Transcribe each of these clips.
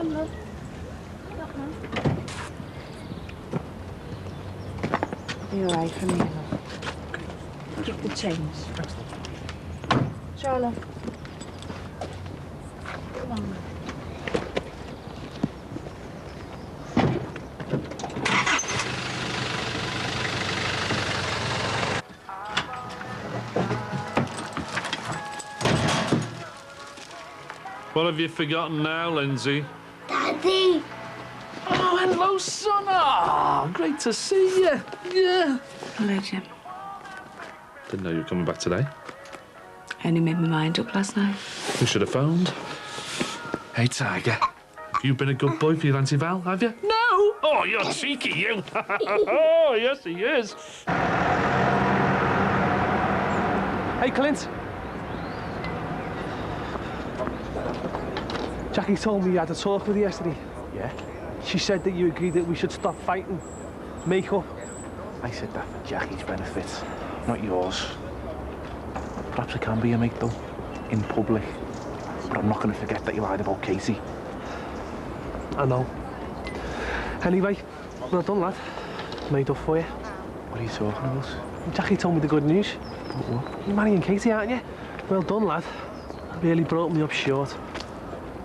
on, love. Look, man. Be all right for me, love. Keep the change. Thanks, love. Sure, love. Come on, love. What have you forgotten now, Lindsay? Daddy! Oh, hello, son. Oh, great to see you. Yeah. Hello, Jim. Didn't know you were coming back today. I only made my mind up last night. You should have phoned. Hey, Tiger. You've been a good boy for your Auntie Val, have you? No! Oh, you're cheeky, you. Oh, yes, he is. Hey, Clint. Jackie told me you had a talk with her yesterday. Yeah? She said that you agreed that we should stop fighting, make up. I said that for Jackie's benefit, not yours. Perhaps I can be a mate, though, in public. But I'm not going to forget that you lied about Katie. I know. Anyway, well done, lad. Made up for you. What are you talking about? Jackie told me the good news. What? You're marrying Katie, aren't you? Well done, lad. Really brought me up short.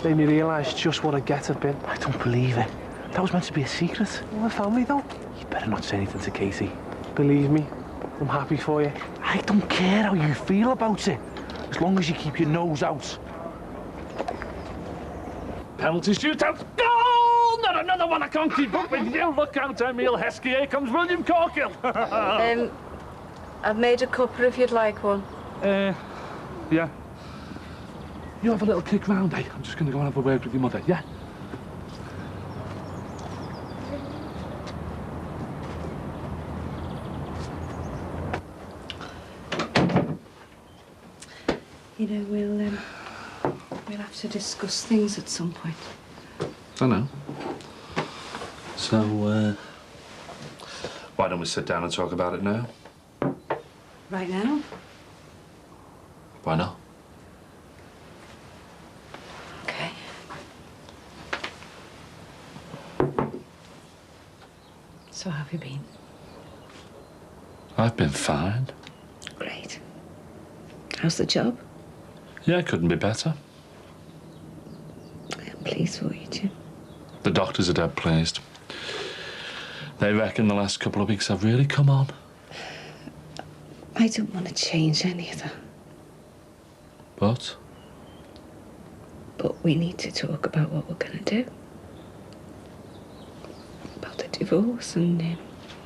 Made me realise just what a get I've been. I don't believe it. That was meant to be a secret. We're family, though. You better not say anything to Katie. Believe me, I'm happy for you. I don't care how you feel about it, as long as you keep your nose out. Penalty shootout. Goal! Not another one. I can't keep up with you. Look out, Emil Heskey. Here comes William Corkill. I've made a cuppa if you'd like one. Yeah. You have a little kick round, eh? I'm just going to go and have a word with your mother, yeah? You know, we'll have to discuss things at some point. I know. So, why don't we sit down and talk about it now? Right now? Why not? Okay. So how have you been? I've been fine. Great. How's the job? Yeah, couldn't be better. I'm pleased for you, Jim. The doctors are dead pleased. They reckon the last couple of weeks have really come on. I don't want to change any of that. But we need to talk about what we're going to do. About the divorce and the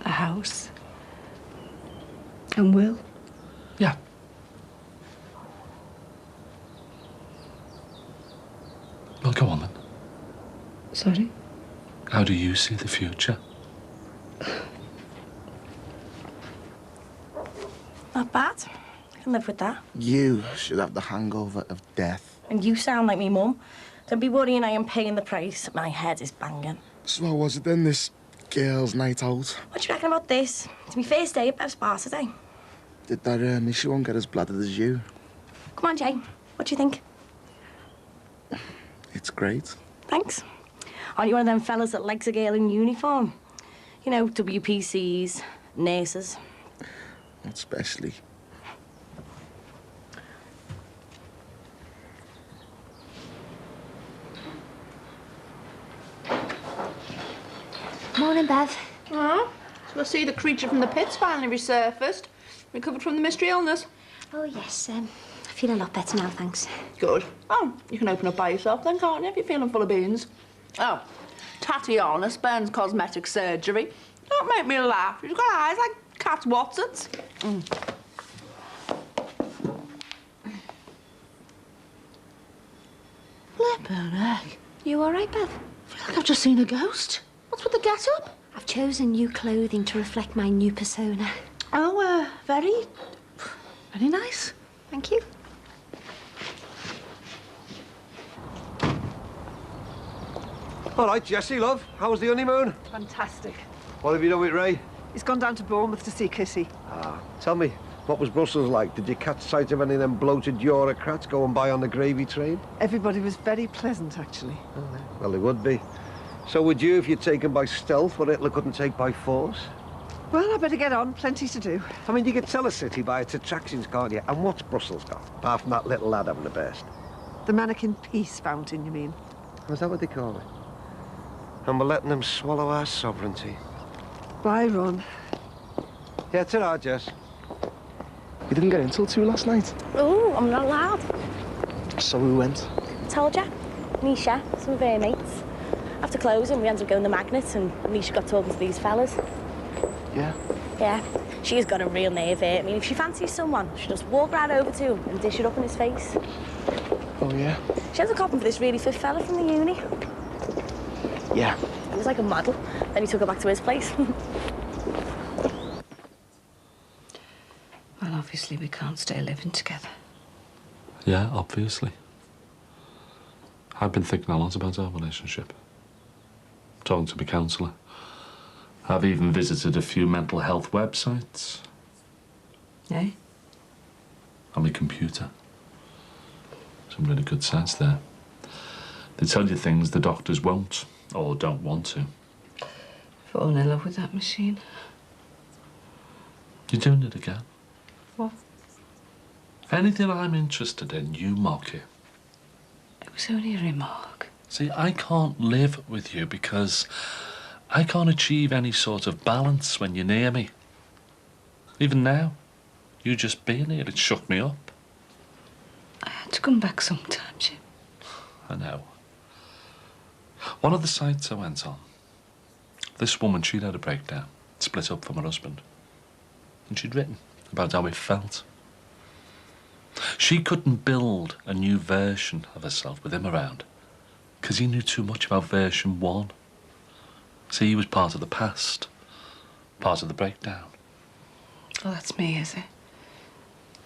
house. And Will. yeah. Well, go on then. Sorry? How do you see the future? Not bad. I can live with that. You should have the hangover of death. And you sound like me mum. Don't be worrying I am paying the price. My head is banging. So how was it then, this girls' night out? What do you reckon about this? It's my first day at Bev's bar today. Did that issue won't get as bladdered as you? Come on, Jay. What do you think? It's great. Thanks. Aren't you one of them fellas that likes a girl in uniform? You know, WPCs, nurses. Not especially. Morning, Bev. Oh, so I see the creature from the pits finally resurfaced. Recovered from the mystery illness. Oh, yes, I feel a lot better now, thanks. Good. Oh, you can open up by yourself then, can't you, if you're feeling full of beans? Oh, Tatiana spends cosmetic surgery. Don't make me laugh. She's got eyes like Cat Watson's. Flippin' heck. You all right, Bev? I feel like I've just seen a ghost. What's with the get-up? I've chosen new clothing to reflect my new persona. Oh, very nice. Thank you. All right, Jessie, love. How was the honeymoon? Fantastic. What have you done with Ray? He's gone down to Bournemouth to see Kissy. Ah, tell me, What was Brussels like? Did you catch sight of any of them bloated bureaucrats going by on the gravy train? Everybody was very pleasant, actually. Well, they would be. So would you if you'd taken by stealth what Hitler couldn't take by force? Well, I better get on. Plenty to do. I mean, you could tell a city by its attractions, can't you? And what's Brussels got, apart from that little lad having the best? The Mannequin Peace Fountain, you mean? Is that what they call it? And we're letting them swallow our sovereignty. Bye, Ron. Yeah, ta-ra, Jess. You didn't get in till 2 last night. Oh, I'm not allowed. So we went. Told ya. Nisha, some of her mates. After closing, we ended up going to Magnet, and Nisha got talking to these fellas. Yeah. Yeah, she's got a real nerve here. I mean, if she fancies someone, she'll just walk right over to him and dish it up in his face. Oh, yeah? She has a copping for this really fit fella from the uni. Yeah. He was like a model. Then he took her back to his place. Well, obviously we can't stay living together. Yeah, obviously. I've been thinking a lot about our relationship. Talking to my counsellor. I've even visited a few mental health websites. Eh? On my computer. Some really good sites there. They tell you things the doctors won't, or don't want to. Fallen in love with that machine. You're doing it again. What? Anything I'm interested in, you mock it. It was only a remark. See, I can't live with you because I can't achieve any sort of balance when you're near me. Even now, you just being here, it shook me up. I had to come back sometime, Jim. I know. One of the sites I went on, this woman, she'd had a breakdown, split up from her husband. And she'd written about how it felt. She couldn't build a new version of herself with him around because he knew too much about version 1. See, he was part of the past, part of the breakdown. Well, that's me, is it?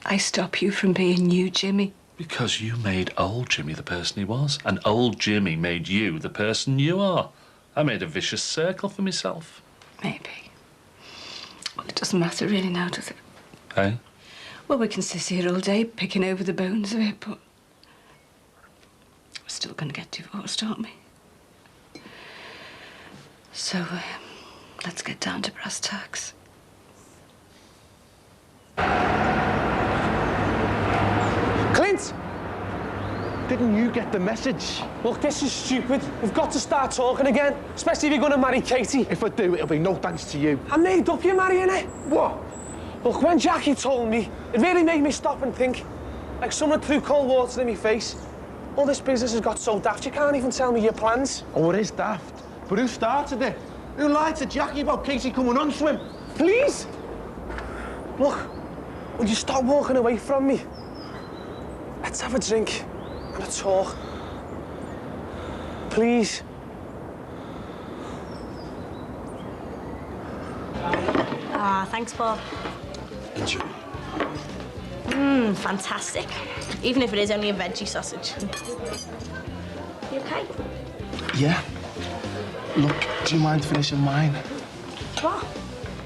I stop you from being you, Jimmy. Because you made old Jimmy the person he was, and old Jimmy made you the person you are. I made a vicious circle for myself. Maybe. Well, it doesn't matter really now, does it? Hey? Well, we can sit here all day picking over the bones of it, but we're still going to get divorced, aren't we? So, let's get down to brass tacks. Clint! Didn't you get the message? Look, this is stupid. We've got to start talking again, especially if you're going to marry Katie. If I do, it'll be no thanks to you. I made up you're marrying her. What? Look, when Jackie told me, it really made me stop and think. Like someone threw cold water in my face. All this business has got so daft, you can't even tell me your plans. Oh, it is daft. But who started it? Who lied to Jackie about Katie coming on to him? Please? Look, would you stop walking away from me? Let's have a drink and a talk. Please. Ah, thanks, Bob. Enjoy. Fantastic. Even if it is only a veggie sausage. You okay? Yeah. Look, do you mind finishing mine? What?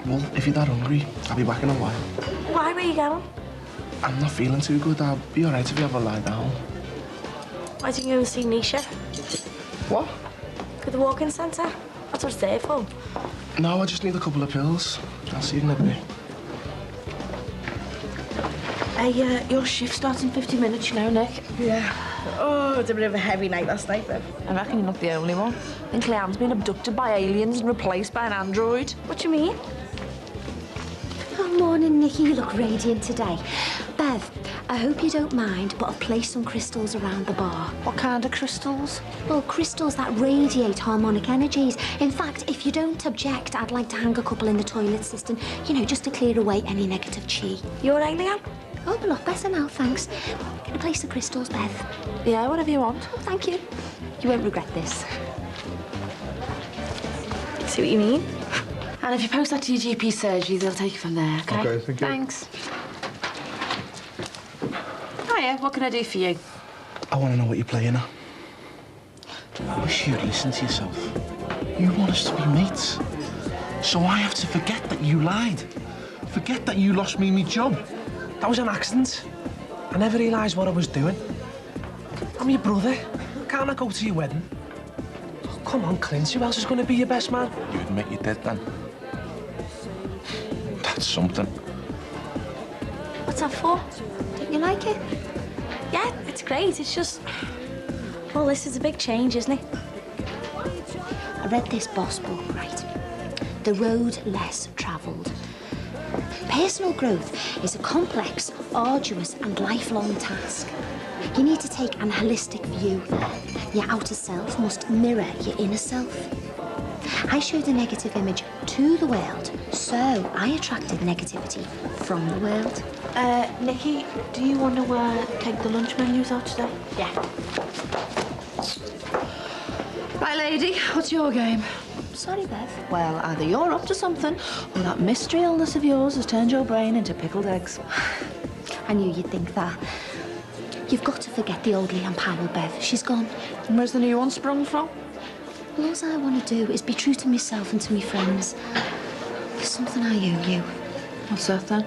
Well, if you're that hungry, I'll be back in a while. Why were you going? I'm not feeling too good. I'll be all right if you have a lie down. Why didn't you go and see Nisha? What? Go to the walk-in centre? That's what it's there for. No, I just need a couple of pills. I'll see you in a bit. Hey, your shift starts in 50 minutes, you know, Nick. Yeah. Oh, it's a bit of a heavy night last night, then. I reckon you're not the only one. I think Leanne's been abducted by aliens and replaced by an android. What do you mean? Oh, morning, Nikki. You look radiant today. Bev, I hope you don't mind, but I've placed some crystals around the bar. What kind of crystals? Well, crystals that radiate harmonic energies. In fact, if you don't object, I'd like to hang a couple in the toilet system, you know, just to clear away any negative chi. You all right, Leanne? Oh, a lot better now, thanks. Can I place the crystals, Bev? Yeah, whatever you want. Oh, thank you. You won't regret this. See what you mean? And if you post that to your GP surgery, they'll take it from there, OK? OK, thank you. Thanks. Hiya, what can I do for you? I want to know what you're playing at. I wish you'd listen to yourself. You want us to be mates. So I have to forget that you lied. Forget that you lost me my job. That was an accident. I never realised what I was doing. I'm your brother. Can't I go to your wedding? Oh, come on, Clint. Who else is going to be your best man? You admit you did then? That's something. What's that for? Don't you like it? Yeah, it's great. It's just... Well, this is a big change, isn't it? I read this boss book, right? The Road Less Travelled. Personal growth is a complex, arduous and lifelong task. You need to take an holistic view. Your outer self must mirror your inner self. I showed a negative image to the world, so I attracted negativity from the world. Nikki, do you want to take the lunch menus out today? Yeah. Right, lady, what's your game? Sorry, Bev. Well, either you're up to something, or that mystery illness of yours has turned your brain into pickled eggs. I knew you'd think that. You've got to forget the old Leanne Powell, Bev. She's gone. And where's the new one sprung from? Well, all I want to do is be true to myself and to my friends. There's something I owe you. What's that, then?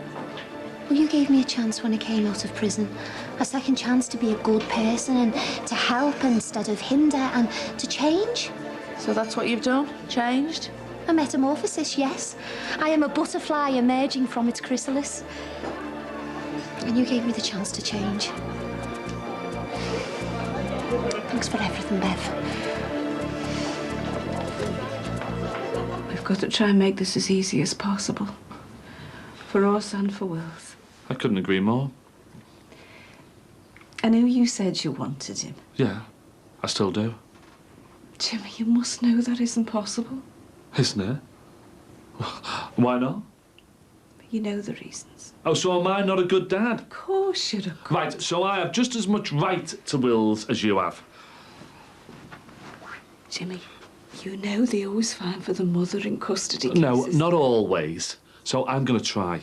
Well, you gave me a chance when I came out of prison. A second chance to be a good person and to help instead of hinder and to change. So that's what you've done? Changed? A metamorphosis, yes. I am a butterfly emerging from its chrysalis. And you gave me the chance to change. Thanks for everything, Bev. We've got to try and make this as easy as possible. For us and for Will's. I couldn't agree more. I know you said you wanted him. Yeah, I still do. Jimmy, you must know that isn't possible. Isn't it? Why not? You know the reasons. Oh, so am I not a good dad? Of course you're a good... Right, so I have just as much right to Will's as you have. Jimmy, you know they always fine for the mother in custody cases. No, not always. So I'm going to try.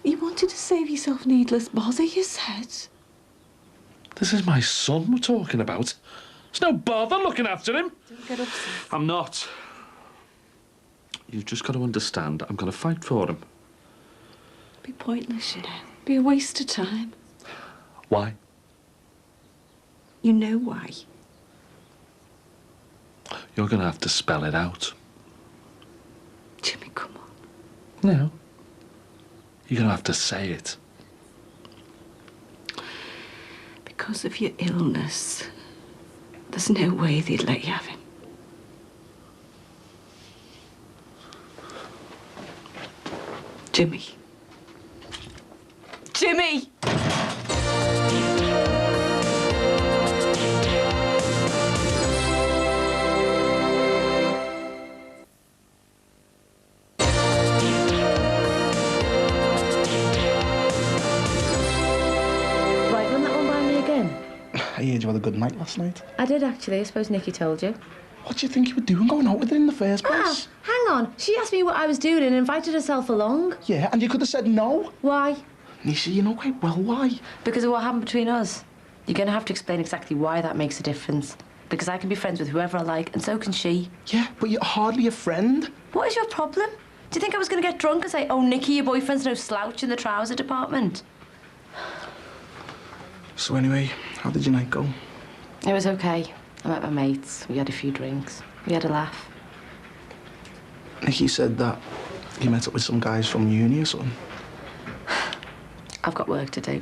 You wanted to save yourself needless bother, you said. This is my son we're talking about. There's no bother looking after him. Don't get upset. I'm not. You've just got to understand, I'm going to fight for him. Be pointless, you know. Be a waste of time. Why? You know why. You're going to have to spell it out. Jimmy, come on. No. You're going to have to say it. Because of your illness, there's no way they'd let you have him. Jimmy. Jimmy! I heard you had a good night last night. I did, actually. I suppose Nikki told you. What do you think you were doing going out with her in the first place? Hang on. She asked me what I was doing and invited herself along. Yeah, and you could have said no. Why? Nisha, you know quite well why. Because of what happened between us. You're going to have to explain exactly why that makes a difference. Because I can be friends with whoever I like, and so can she. Yeah, but you're hardly a friend. What is your problem? Do you think I was going to get drunk and say, oh, Nikki, your boyfriend's no slouch in the trouser department? So anyway, how did your night go? It was okay. I met my mates. We had a few drinks. We had a laugh. Nikki said that you met up with some guys from uni or something. I've got work to do.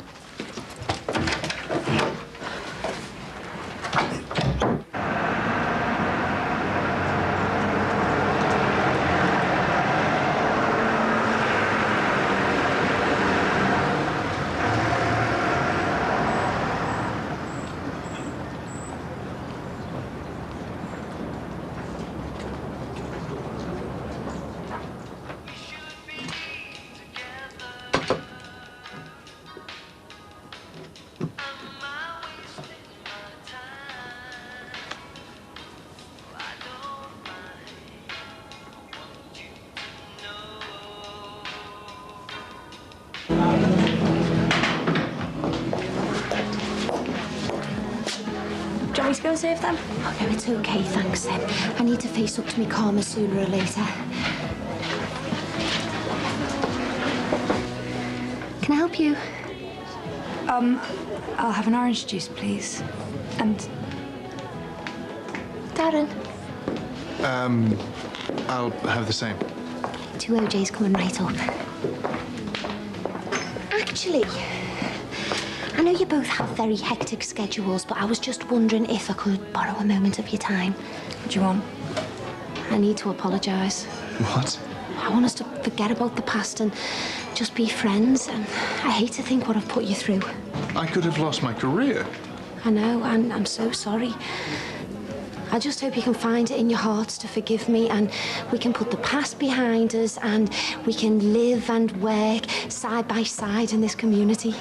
Do you want me to go and save them? Oh, no, it's okay, thanks. I need to face up to me karma sooner or later. Can I help you? I'll have an orange juice, please. And Darren, I'll have the same. 2 OJs coming right up. Actually, I know you both have very hectic schedules, but I was just wondering if I could borrow a moment of your time. what do you want? I need to apologise. What? I want us to forget about the past and just be friends, and I hate to think what I've put you through. I could have lost my career. I know, and I'm so sorry. I just hope you can find it in your hearts to forgive me, and we can put the past behind us, and we can live and work side by side in this community.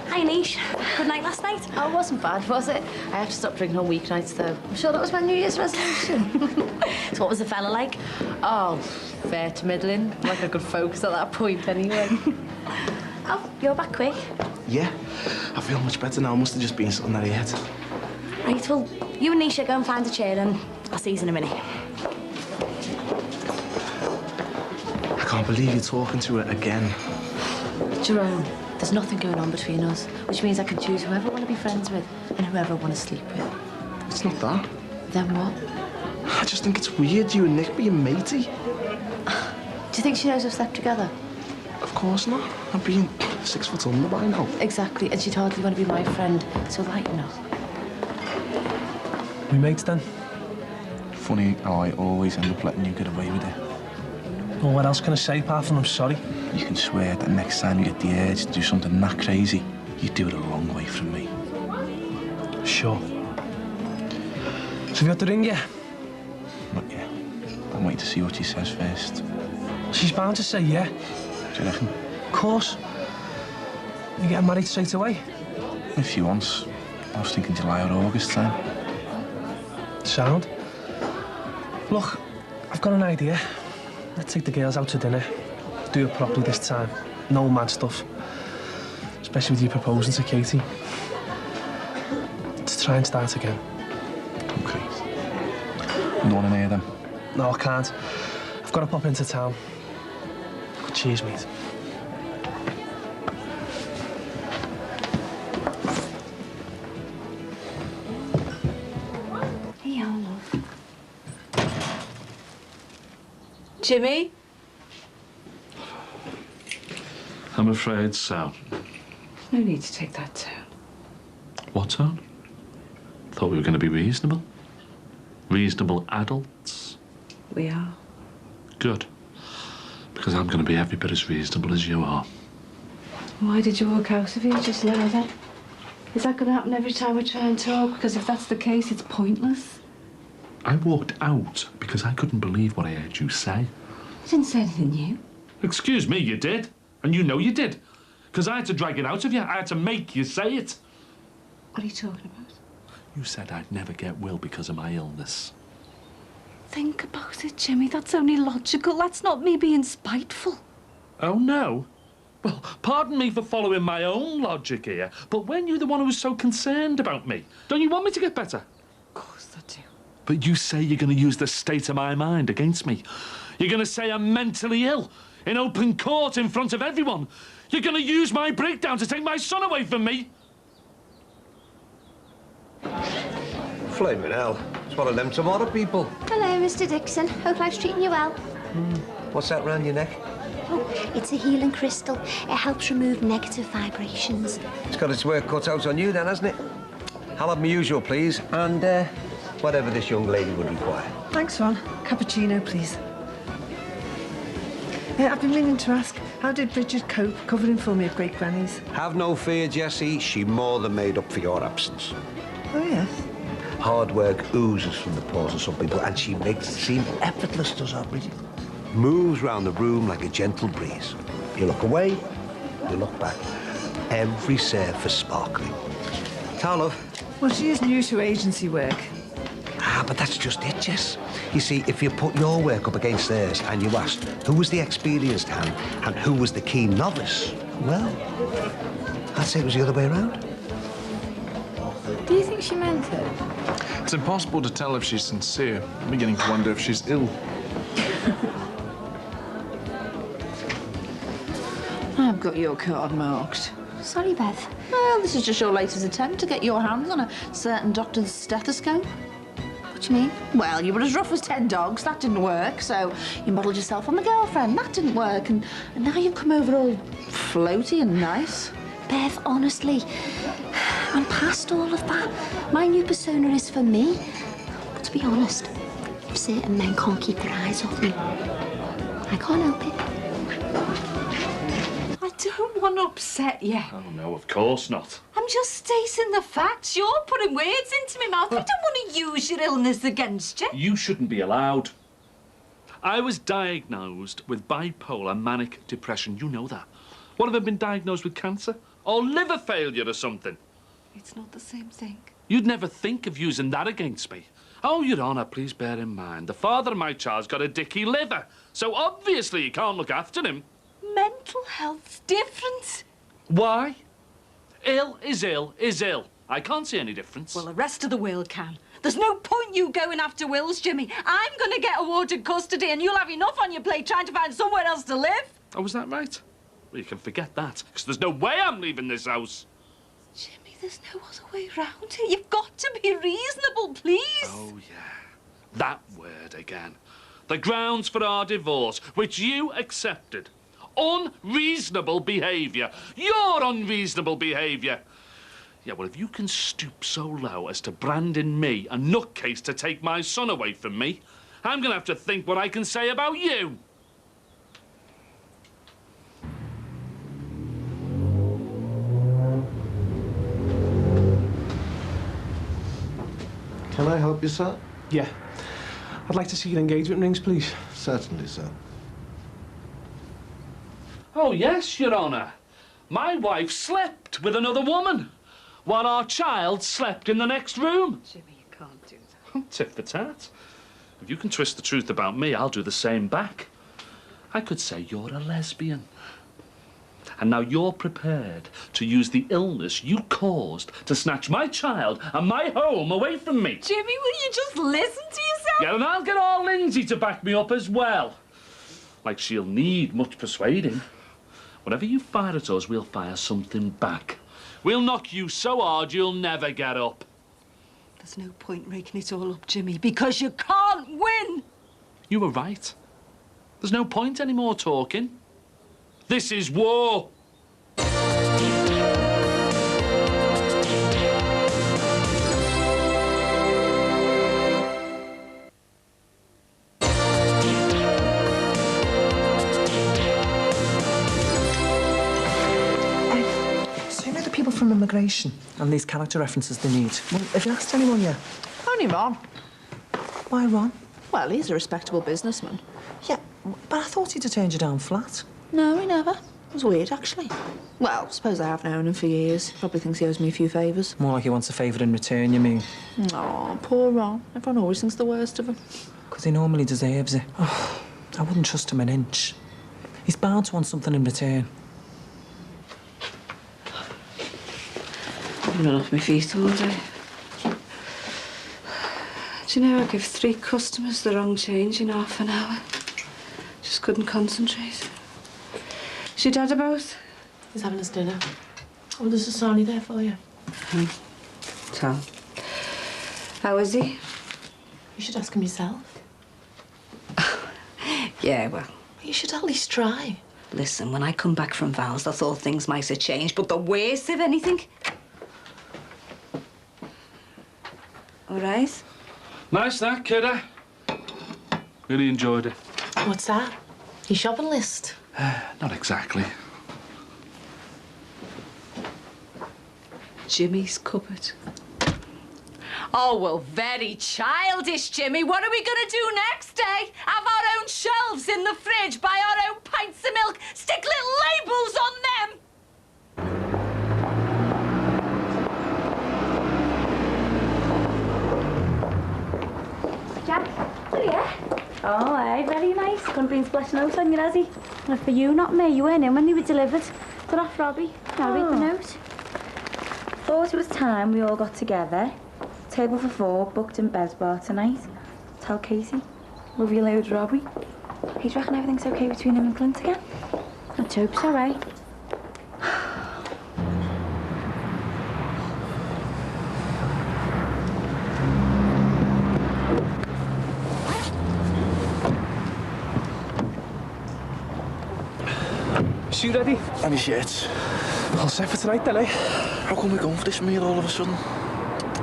Hi, Nish. Good night last night? Oh, it wasn't bad, was it? I have to stop drinking on weeknights, though. I'm sure that was my New Year's resolution. So what was the fella like? Oh, fair to middling. Like I could focus at that point, anyway. Oh, you're back quick. Yeah, I feel much better now. Must have just been something that he had. Right, well, you and Nisha go and find a chair, and I'll see you in a minute. I can't believe you're talking to her again. Jerome, there's nothing going on between us, which means I can choose whoever I want to be friends with and whoever I want to sleep with. It's not that. Then what? I just think it's weird you and Nick being matey. Do you think she knows we've slept together? Of course not. I'm being 6 foot under by now. Exactly, and she'd hardly want to be my friend, so lighten up. We mates then? Funny how I always end up letting you get away with it. Well, what else can I say apart from I'm sorry? You can swear that next time you get the urge to do something that crazy, you do it a long way from me. Sure. So have you got the ring yet? Not yet. I'm waiting to see what she says first. She's bound to say yeah. Do you reckon? Of course. You getting married straight away? If she wants. I was thinking July or August time. Sound. Look, I've got an idea. Let's take the girls out to dinner. Do it properly this time. No mad stuff. Especially with you proposing to Katie. Let's try and start again. OK. You don't want to hear them? No, I can't. I've got to pop into town. Cheers, mate. Hey, love. Jimmy? I'm afraid so. No need to take that tone. What tone? Thought we were going to be reasonable. Reasonable adults. We are. Good. Because I'm going to be every bit as reasonable as you are. Why did you walk out of here just now then? Is that going to happen every time we try and talk? Because if that's the case, it's pointless. I walked out because I couldn't believe what I heard you say. I didn't say anything new. Excuse me, you did. And you know you did. Because I had to drag it out of you. I had to make you say it. What are you talking about? You said I'd never get Will because of my illness. Think about it, Jimmy. That's only logical. That's not me being spiteful. Oh, no? Well, pardon me for following my own logic here, but weren't you the one who was so concerned about me? Don't you want me to get better? Of course I do. But you say you're going to use the state of my mind against me. You're going to say I'm mentally ill in open court in front of everyone. You're going to use my breakdown to take my son away from me. Flaming hell. It's one of them tomorrow people. Hello, Mr. Dixon. Hope life's treating you well. What's that round your neck? Oh, it's a healing crystal. It helps remove negative vibrations. It's got its work cut out on you then, hasn't it? I'll have my usual, please, and whatever this young lady would require. Thanks, Ron. Cappuccino, please. I've been meaning to ask, how did Bridget cope covering for me at Great Granny's? Have no fear, Jessie. She more than made up for your absence. Oh, yes. Hard work oozes from the pores of some people, and she makes it seem effortless, does her, Bridget? Moves round the room like a gentle breeze. You look away, you look back. Every surface sparkling. Tell love. Well, she is new to agency work. Ah, but that's just it, Jess. You see, if you put your work up against theirs and you asked who was the experienced hand and who was the keen novice, well, I'd say it was the other way around. Do you think she meant it? It's impossible to tell if she's sincere. I'm beginning to wonder if she's ill. got your card marked. Sorry, Beth. Well, this is just your latest attempt to get your hands on a certain doctor's stethoscope. What do you mean? Well, you were as rough as 10 dogs. That didn't work. So you modelled yourself on the girlfriend. That didn't work. And now you've come over all floaty and nice. Beth, honestly, I'm past all of that. My new persona is for me. But to be honest, certain men can't keep their eyes off me. I can't help it. I don't want to upset you. Oh, no, of course not. I'm just stating the facts. You're putting words into my mouth. I don't want to use your illness against you. You shouldn't be allowed. I was diagnosed with bipolar manic depression. You know that. What, have I been diagnosed with cancer? Or liver failure or something? It's not the same thing. You'd never think of using that against me. Oh, Your Honour, please bear in mind, the father of my child's got a dicky liver, so obviously you can't look after him. Mental health's different. Why? Ill is ill is ill. I can't see any difference. Well, the rest of the world can. There's no point you going after Will's, Jimmy. I'm going to get awarded custody and you'll have enough on your plate trying to find somewhere else to live. Oh, was that right? Well, you can forget that, because there's no way I'm leaving this house. Jimmy, there's no other way around it. You've got to be reasonable, please. Oh, yeah. That word again. The grounds for our divorce, which you accepted. Unreasonable behaviour. Your unreasonable behaviour. Yeah, well, if you can stoop so low as to brand in me a nutcase to take my son away from me, I'm going to have to think what I can say about you. Can I help you, sir? Yeah. I'd like to see your engagement rings, please. Certainly, sir. Oh, yes, Your Honour. My wife slept with another woman, while our child slept in the next room. Jimmy, you can't do that. Tit for tat. If you can twist the truth about me, I'll do the same back. I could say you're a lesbian. And now you're prepared to use the illness you caused to snatch my child and my home away from me. Jimmy, will you just listen to yourself? Yeah, and I'll get our Lindsay to back me up as well. Like she'll need much persuading. Whatever you fire at us, we'll fire something back. We'll knock you so hard you'll never get up. There's no point raking it all up, Jimmy, because you can't win. You were right. There's no point any more talking. This is war. So you know the people from immigration and these character references they need? Well, have you asked anyone yet? Only Ron. Why Ron? Well, he's a respectable businessman. Yeah, but I thought he'd have turned you down flat. No, he never. It was weird, actually. Well, suppose I have known him for years. Probably thinks he owes me a few favours. More like he wants a favour in return, you mean? Oh, poor Ron. Everyone always thinks the worst of him. Because he normally deserves it. Oh, I wouldn't trust him an inch. He's bound to want something in return. I've been off my feet all day. Do you know I give 3 customers the wrong change in half an hour? Just couldn't concentrate. Is your dad about? He's having his dinner. Oh, there's a sarnie there for you. Tom. How is he? You should ask him yourself. Yeah, well. You should at least try. Listen, when I come back from Val's, I thought things might have changed, but the worst, if anything. All right? Nice that, kidder. Really enjoyed it. What's that? Your shopping list? Not exactly. Jimmy's cupboard. Oh, well, very childish, Jimmy. What are we going to do next, eh? Have our own shelves in the fridge, buy our own pints of milk, stick little labels on them? Jack, oh yeah. Oh, aye, very nice. Couldn't be splashing out on you, has he? Well, for you, not me. You weren't in when they were delivered. They're off Robbie. Now read the note. Thought it was time we all got together. Table for 4, booked in Bev's bar tonight. Tell Casey. Love you loads, Robbie. Hey, do you reckon everything's okay between him and Clint again? Let's hope so, eh? suit ready? And your shirts. All set for tonight then, eh? How come we're going for this meal all of a sudden?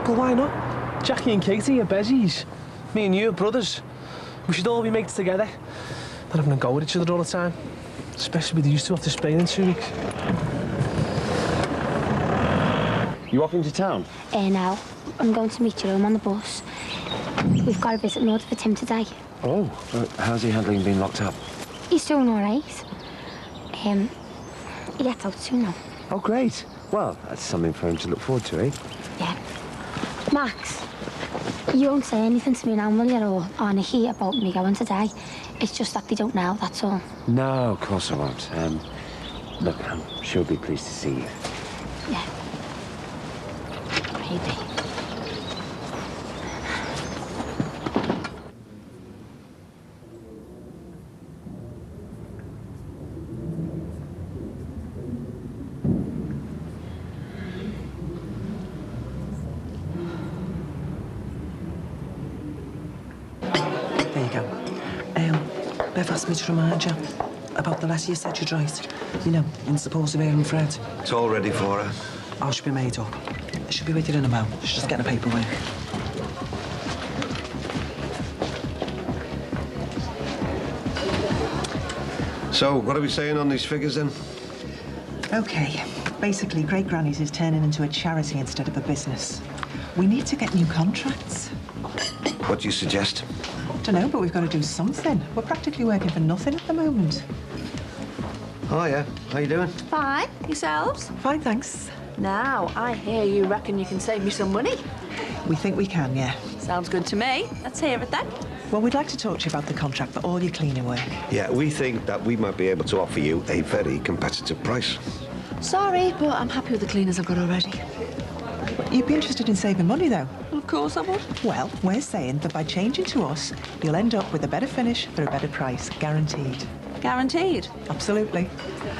Well, why not? Jackie and Katie are bezies. Me and you are brothers. We should all be mates together. Not having a go at each other all the time. Especially with the used to after Spain in 2 weeks. You off into town? No. I'm going to meet Jerome on the bus. We've got a visit in order for Tim today. Oh, how's he handling being locked up? He's doing all right. He gets out soon now. Oh, great. Well, that's something for him to look forward to, eh? Yeah. Max, you won't say anything to me now, will you, or Nikki, about me going today? It's just that they don't know, that's all. No, of course I won't. Look, I'm sure he'll be pleased to see you. Yeah. Maybe. There you go. Bev asked me to remind you about the letter you said you'd write. You know, in support of her and Fred. It's all ready for her. Oh, she'll be made up. She'll be with you in a moment. She's just getting the paperwork. So, what are we saying on these figures then? OK. Basically, Great Granny's is turning into a charity instead of a business. We need to get new contracts. What do you suggest? Don't know, but we've got to do something. We're practically working for nothing at the moment. Oh, yeah. How you doing? Fine. Yourselves? Fine, thanks. Now, I hear you reckon you can save me some money. We think we can, yeah. Sounds good to me. Let's hear it then. Well, we'd like to talk to you about the contract for all your cleaning work. Yeah, we think that we might be able to offer you a very competitive price. Sorry, but I'm happy with the cleaners I've got already. You'd be interested in saving money, though? Well, of course I would. Well, we're saying that by changing to us, you'll end up with a better finish for a better price, guaranteed. Guaranteed? Absolutely.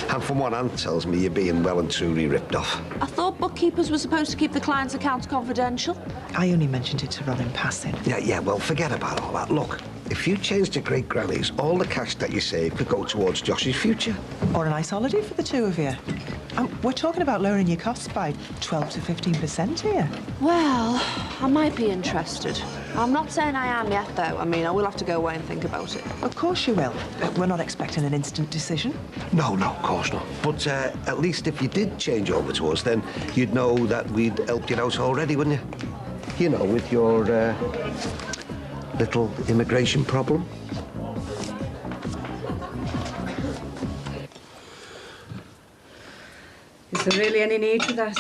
And from what Anne tells me, you're being well and truly ripped off. I thought bookkeepers were supposed to keep the client's accounts confidential. I only mentioned it to Ron in passing. Yeah, well, forget about all that. Look, if you change to Great Granny's, all the cash that you save could go towards Josh's future. Or a nice holiday for the two of you. We're talking about lowering your costs by 12 to 15% here. Well, I might be interested. I'm not saying I am yet, though. I mean, I will have to go away and think about it. Of course you will. We're not expecting an instant decision. No, of course not. But at least if you did change over to us, then you'd know that we'd helped you out already, wouldn't you? You know, with your little immigration problem. Is there really any need for that?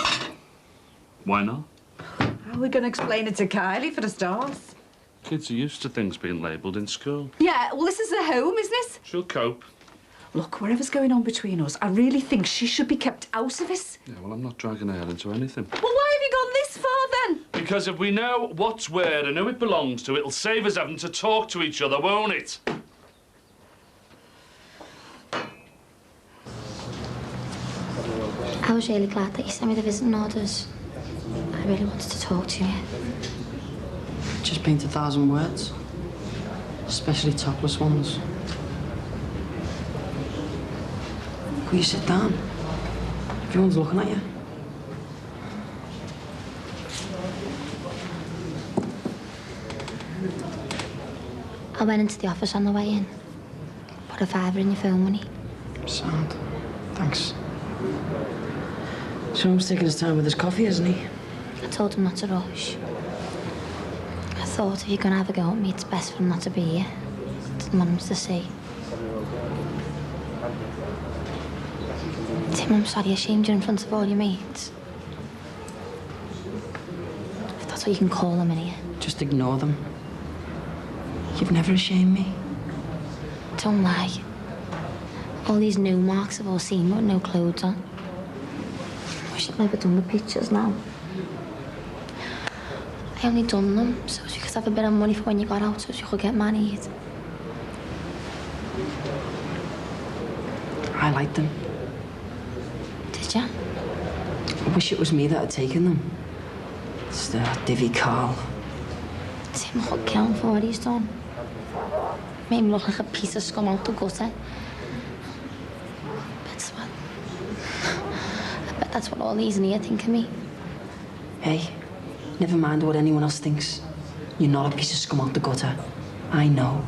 Why not? How are we going to explain it to Kylie, for the stars? Kids are used to things being labelled in school. Yeah, well, this is her home, isn't it? She'll cope. Look, whatever's going on between us, I really think she should be kept out of it. Yeah, well, I'm not dragging her into anything. Well, why have you gone this far, then? Because if we know what's where and who it belongs to, it'll save us having to talk to each other, won't it? I was really glad that you sent me the visiting orders. I really wanted to talk to you. Just paint 1,000 words. Especially topless ones. Will you sit down? Everyone's looking at you. I went into the office on the way in. Put a £5 in your phone money. Sound. Thanks. Sean's taking his time with his coffee, isn't he? I told him not to rush. I thought if you're going to have a go at me, it's best for him not to be here. I didn't want him to see. Tim, I'm sorry I shamed you in front of all your mates. If that's what you can call them in here. Just ignore them. You've never ashamed me. Don't lie. All these new marks I've all seen with no clothes on. I wish I'd never done the pictures now. I only done them so as you could have a bit of money for when you got out, so as you could get married. I liked them. Did you? I wish it was me that had taken them. It's the divvy Carl. Tim, what kill him for what he's done? Made him look like a piece of scum out the gutter. But That's what all these in here think of me. Hey, never mind what anyone else thinks. You're not a piece of scum out the gutter. I know.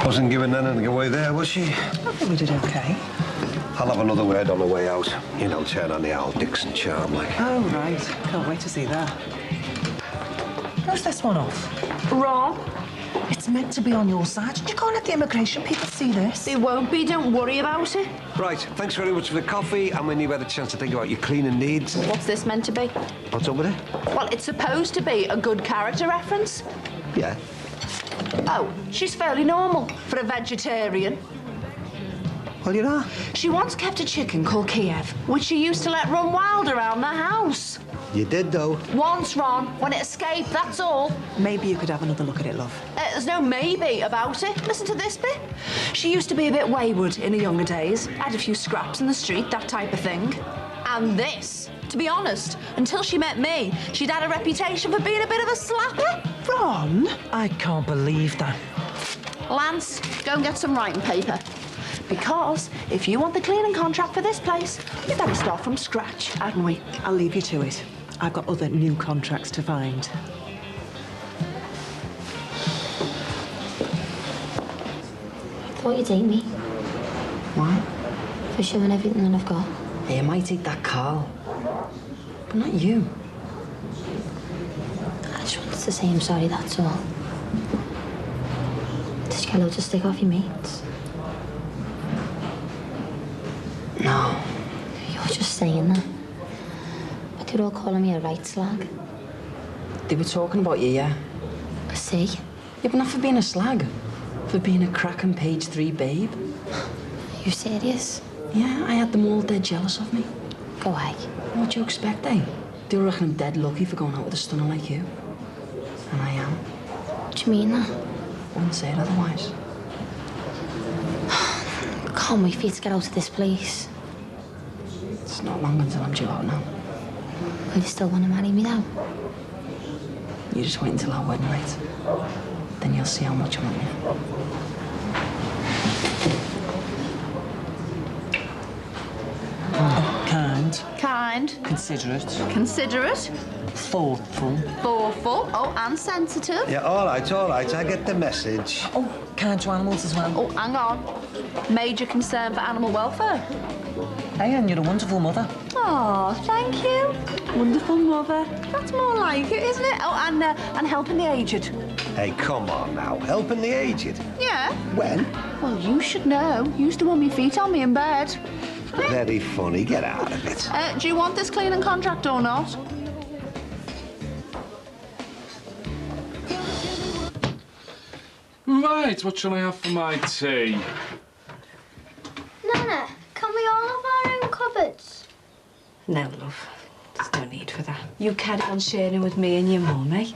Wasn't giving anything away there, was she? I thought we did okay. I'll have another word on the way out. You know, turn on the old Dixon charm, like. Oh, right. Can't wait to see that. How's this one off? Ron? It's meant to be on your side. You can't let the immigration people see this. It won't be, don't worry about it. Right, thanks very much for the coffee, and when you've had a chance to think about your cleaning needs. What's this meant to be? What's up with it? Well, it's supposed to be a good character reference. Yeah. Oh, she's fairly normal for a vegetarian. Well, you know. She once kept a chicken called Kiev, which she used to let run wild around the house. You did, though. Once, Ron, when it escaped, that's all. Maybe you could have another look at it, love. There's no maybe about it. Listen to this bit. She used to be a bit wayward in her younger days. Had a few scraps in the street, that type of thing. And this, to be honest, until she met me, she'd had a reputation for being a bit of a slapper. Ron, I can't believe that. Lance, go and get some writing paper. Because if you want the cleaning contract for this place, you better start from scratch, hadn't we? I'll leave you to it. I've got other new contracts to find. I thought you'd hate me. What? For showing everything that I've got. Hey, I might take that Carl. But not you. I just wanted to say I'm sorry, that's all. Did you get loads of stick off your mates? No. You're just saying that. But they're all calling me a right slag. They were talking about you, yeah? I see. Yeah, but not for being a slag. For being a cracking page 3 babe. Are you serious? Yeah, I had them all dead jealous of me. Go away. What do you expect, eh? They were reckon I'm dead lucky for going out with a stunner like you. And I am. What do you mean that? Wouldn't say it otherwise. Can't wait for you to get out of this place. It's not long until I'm due out now. Will you still want to marry me now? You just wait until our wedding night. Then you'll see how much I want you. Kind. Kind. Considerate. Considerate. Thoughtful. Thoughtful. Oh, and sensitive. Yeah, all right, I get the message. Oh, kind to animals as well. Oh, hang on. Major concern for animal welfare. Hey, and you're a wonderful mother. Oh, thank you. Wonderful mother. That's more like it, isn't it? Oh, and helping the aged. Hey, come on now, helping the aged. Yeah. When? Well, you should know. You used to warm your feet on me in bed. Very funny, get out of it. Do you want this cleaning contract or not? Right, what shall I have for my tea? Nana, can we all have our own cupboards? No, love. There's no need for that. You carry on sharing with me and your mum, eh?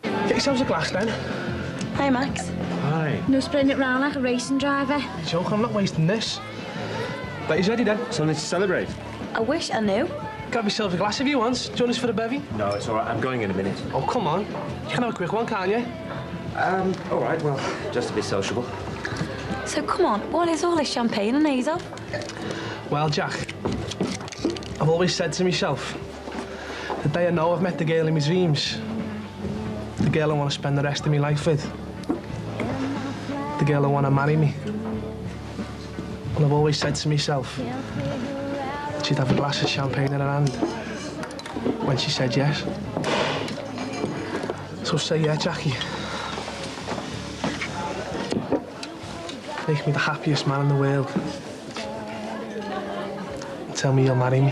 Get yourselves a glass, then. Hi, Max. Hi. No spreading it round like a racing driver. You joking? I'm not wasting this. Bet he's ready, then. Something to celebrate? I wish I knew. Grab yourself a glass if you want. Do you want us for the bevy? No, it's all right. I'm going in a minute. Oh, come on. You can have a quick one, can't you? All right, well, just to be sociable. So come on, what is all this champagne and hazel? Well, Jack, I've always said to myself, the day I know I've met the girl in my dreams, the girl I want to spend the rest of my life with, the girl I want to marry me. Well, I've always said to myself that she'd have a glass of champagne in her hand when she said yes. So say yeah, Jackie. Make me the happiest man in the world. Tell me you'll marry me.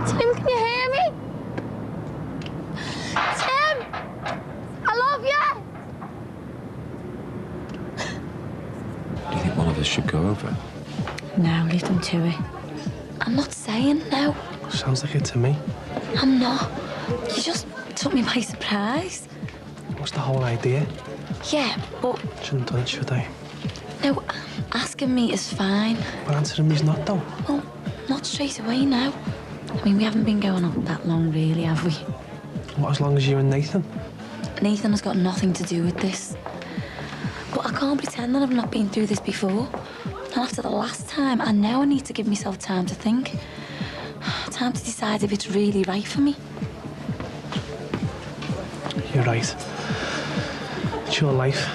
Tim, can you No, leave them to it. I'm not saying no. Sounds like it to me. I'm not. You just took me by surprise. What's the whole idea? Yeah, but... Shouldn't have done it, should I? No, asking me is fine. But answering me's not, though. Well, not straight away now. I mean, we haven't been going on that long, really, have we? What, as long as you and Nathan? Nathan has got nothing to do with this. But I can't pretend that I've not been through this before. And after the last time, I know I need to give myself time to think. Time to decide if it's really right for me. You're right. It's your life.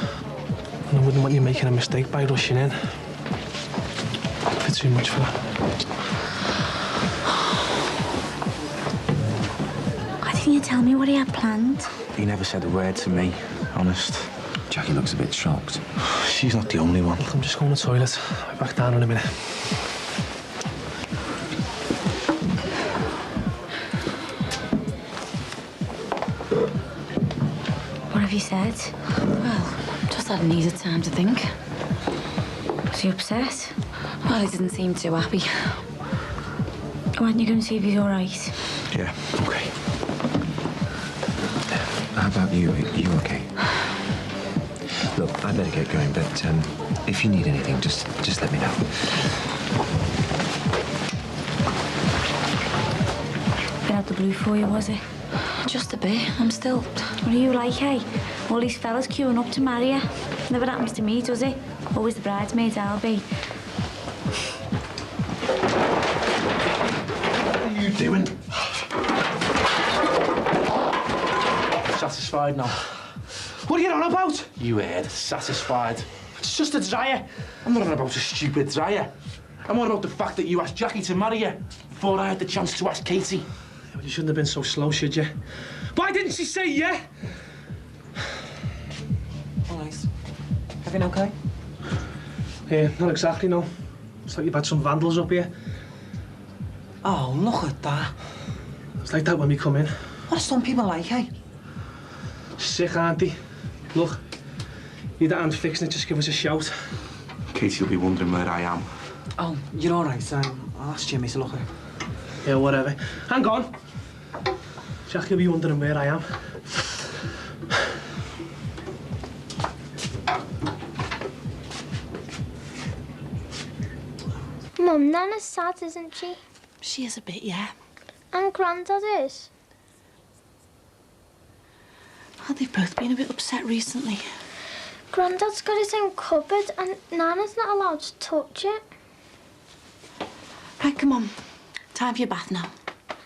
And I wouldn't want you making a mistake by rushing in. It'd be too much for that. Why didn't you tell me what he had planned? He never said a word to me, honest. Jackie looks a bit shocked. She's not the only one. Look, I'm just going to the toilet. I'll be back down in a minute. What have you said? Well, just that I needed time to think. Was he upset? Well, he didn't seem too happy. Why don't you go and see if he's all right? Yeah, okay. How about you? Are you okay? Look, I better get going, but if you need anything, just let me know. Been out the blue for you, was it? Just a bit. I'm still... What are you like, eh? All these fellas queuing up to marry you. Never happens to me, does it? Always the bridesmaids I'll be. What are you doing? Satisfied now. What are you on about? You heard, satisfied. It's just a dryer. I'm not on about a stupid dryer. I'm on about the fact that you asked Jackie to marry you before I had the chance to ask Katie. Yeah, but you shouldn't have been so slow, should you? Why didn't she say yeah? All right. Everything okay? Yeah, not exactly, no. It's like you've had some vandals up here. Oh, look at that. It's like that when we come in. What are some people like, eh? Sick, aren't they? Look, need a hand fixing it, just give us a shout. Katie will be wondering where I am. Oh, you're all right. I'll ask Jimmy to look at it. Yeah, whatever. Hang on. Jackie will be wondering where I am. Mum, Nana's sad, isn't she? She is a bit, yeah. And Grandad is. Oh, they've both been a bit upset recently. Grandad's got his own cupboard and Nana's not allowed to touch it. Right, come on. Time for your bath now.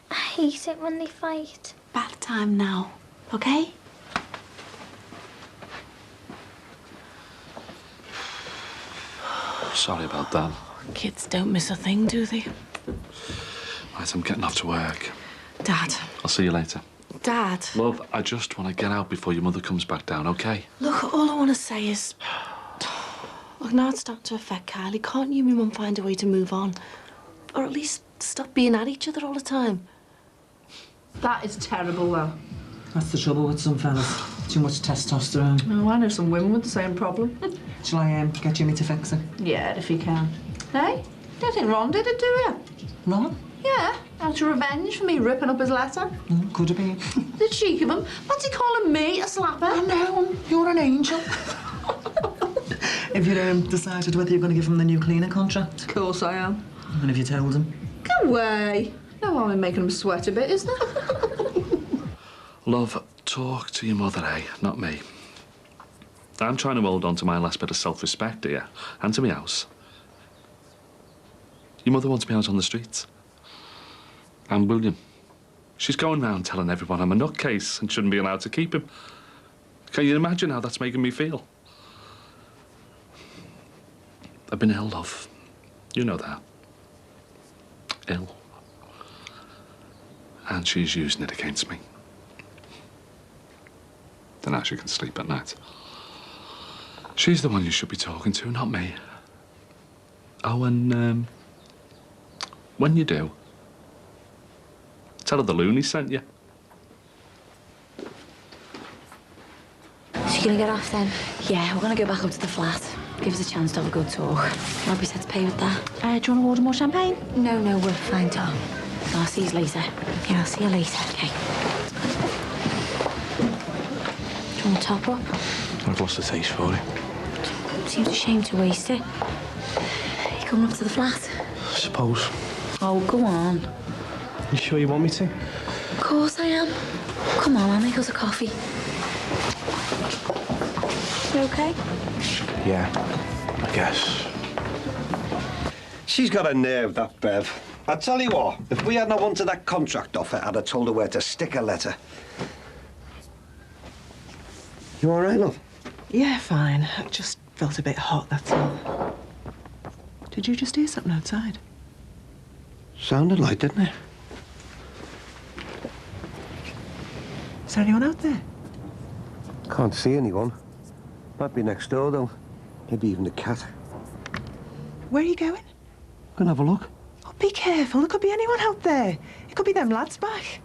I hate it when they fight. Bath time now, OK? Sorry about that. Kids don't miss a thing, do they? Right, I'm getting off to work. Dad. I'll see you later. Dad. Love, I just want to get out before your mother comes back down, OK? Look, all I want to say is... Look, now it's starting to affect Kylie. Can't you and Mum find a way to move on? Or at least stop being at each other all the time? That is terrible, though. That's the trouble with some fellas. Too much testosterone. Oh, I know some women with the same problem. Shall I get Jimmy to fix it? Yeah, if he can. Hey, nothing wrong did it, do you? Ron? Yeah, out of revenge for me ripping up his letter. Could have been. The cheek of him. What's he calling me, a slapper? I know, you're an angel. Have you decided whether you're going to give him the new cleaner contract? Of course I am. And have you told him? Go away. No harm in making him sweat a bit, is there? Love, talk to your mother, eh? Not me. I'm trying to hold on to my last bit of self-respect here, and to my house. Your mother wants me out on the streets. And William. She's going round telling everyone I'm a nutcase and shouldn't be allowed to keep him. Can you imagine how that's making me feel? I've been ill, love. You know that. Ill. And she's using it against me. Then now she can sleep at night. She's the one you should be talking to, not me. Oh, and when you do, tell her the loony sent you. So you're gonna get off then? Yeah, we're gonna go back up to the flat. Give us a chance to have a good talk. I'll be set to pay with that. Do you want to order more champagne? No, we're fine, Tom. I'll see you later. Yeah, I'll see you later. Okay. Do you want to top up? I've lost the taste for it. Seems a shame to waste it. You coming up to the flat? I suppose. Oh, go on. You sure you want me to? Of course I am. Come on, I'll make us a coffee. You okay? Yeah, I guess. She's got a nerve, that Bev. I tell you what, if we hadn't wanted that contract offer, I'd have told her where to stick her letter. You all right, love? Yeah, fine. I just felt a bit hot, that's all. Did you just hear something outside? Sounded like, didn't it? Is there anyone out there? Can't see anyone. Might be next door, though. Maybe even the cat. Where are you going? Gonna have a look. Oh, be careful. There could be anyone out there. It could be them lads back.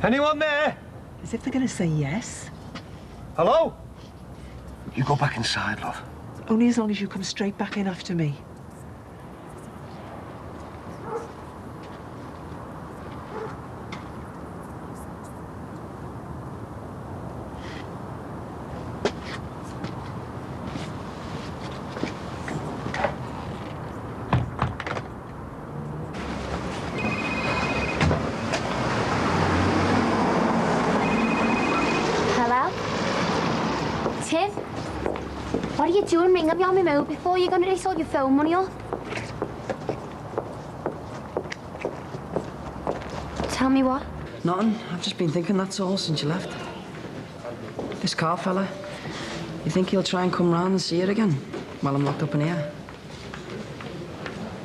Anyone there? As if they're going to say yes. Hello? You go back inside, love. Only as long as you come straight back in after me. Hello? Tim? What are you doing ringing me on my mobile before you're gonna take all your phone money off? Tell me what? Nothing. I've just been thinking, that's all, since you left. This car fella, you think he'll try and come round and see her again while I'm locked up in here?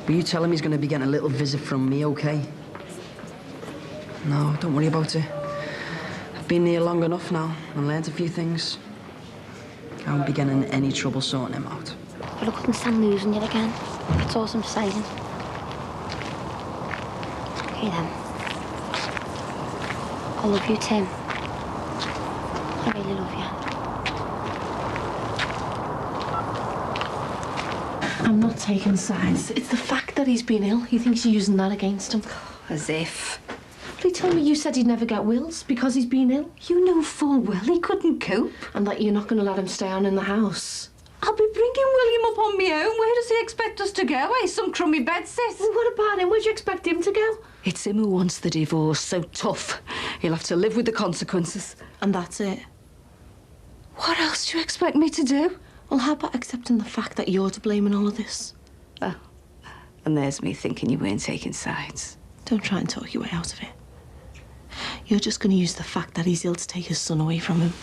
But you tell him he's going to be getting a little visit from me, OK? No, don't worry about it. I've been here long enough now and learned a few things. I won't be getting in any trouble sorting him out. Well, I couldn't stand losing you again. That's all I'm saying. Okay, then. I love you, Tim. I really love you. I'm not taking sides. It's the fact that he's been ill. He thinks you're using that against him. As if. But he told me you said he'd never get wills because he's been ill. You know full well he couldn't cope. And that you're not going to let him stay on in the house. I'll be bringing William up on my own. Where does he expect us to go? Eh? Some crummy bedsit. Well, what about him? Where'd you expect him to go? It's him who wants the divorce, so tough. He'll have to live with the consequences. And that's it. What else do you expect me to do? Well, how about accepting the fact that you're to blame in all of this? Oh, and there's me thinking you weren't taking sides. Don't try and talk your way out of it. You're just going to use the fact that he's ill to take his son away from him.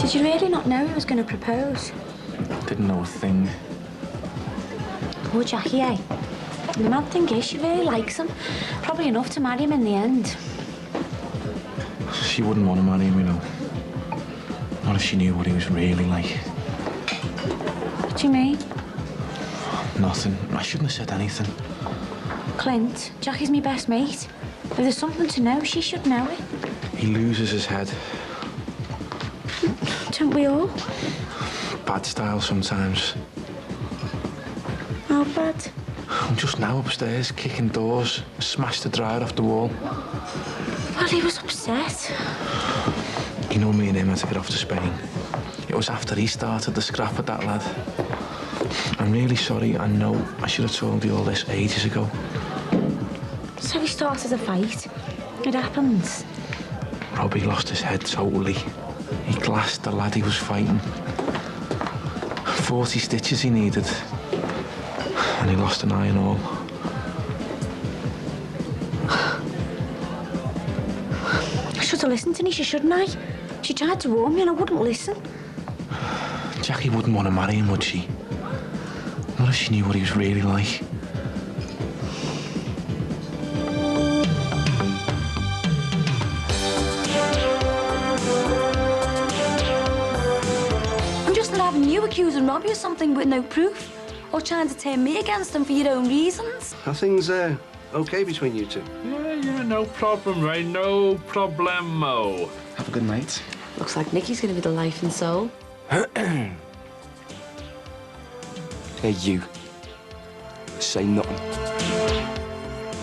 Did you really not know he was going to propose? Didn't know a thing. Poor Jackie, eh? The mad thing is, she really likes him. Probably enough to marry him in the end. She wouldn't want to marry him, you know. Not if she knew what he was really like. What do you mean? Nothing. I shouldn't have said anything. Clint, Jackie's my best mate. If there's something to know, she should know it. He loses his head. Don't we all? Bad style sometimes. How bad? I'm just now upstairs, kicking doors, smashed the dryer off the wall. Well, he was upset. You know, me and him had to get off to Spain. It was after he started the scrap with that lad. I'm really sorry. I know I should have told you all this ages ago. So he started a fight. It happens. Robbie lost his head totally. He glassed the lad he was fighting. 40 stitches he needed. And he lost an eye and all. I should have listened to Nisha, shouldn't I? She tried to warn me and I wouldn't listen. Jackie wouldn't want to marry him, would she? Not if she knew what he was really like. I'm just not having you accusing Robbie of something with no proof. Or trying to turn me against him for your own reasons. Are things okay between you two? Yeah, no problem, Ray. No problemo. Have a good night. Looks like Nikki's going to be the life and soul. Hey, you. Say nothing.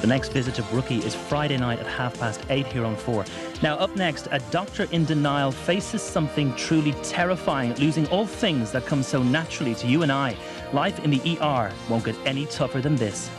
The next visit to Brookie is Friday night at 8:30 here on 4. Now, up next, a doctor in denial faces something truly terrifying, losing all things that come so naturally to you and I. Life in the ER won't get any tougher than this.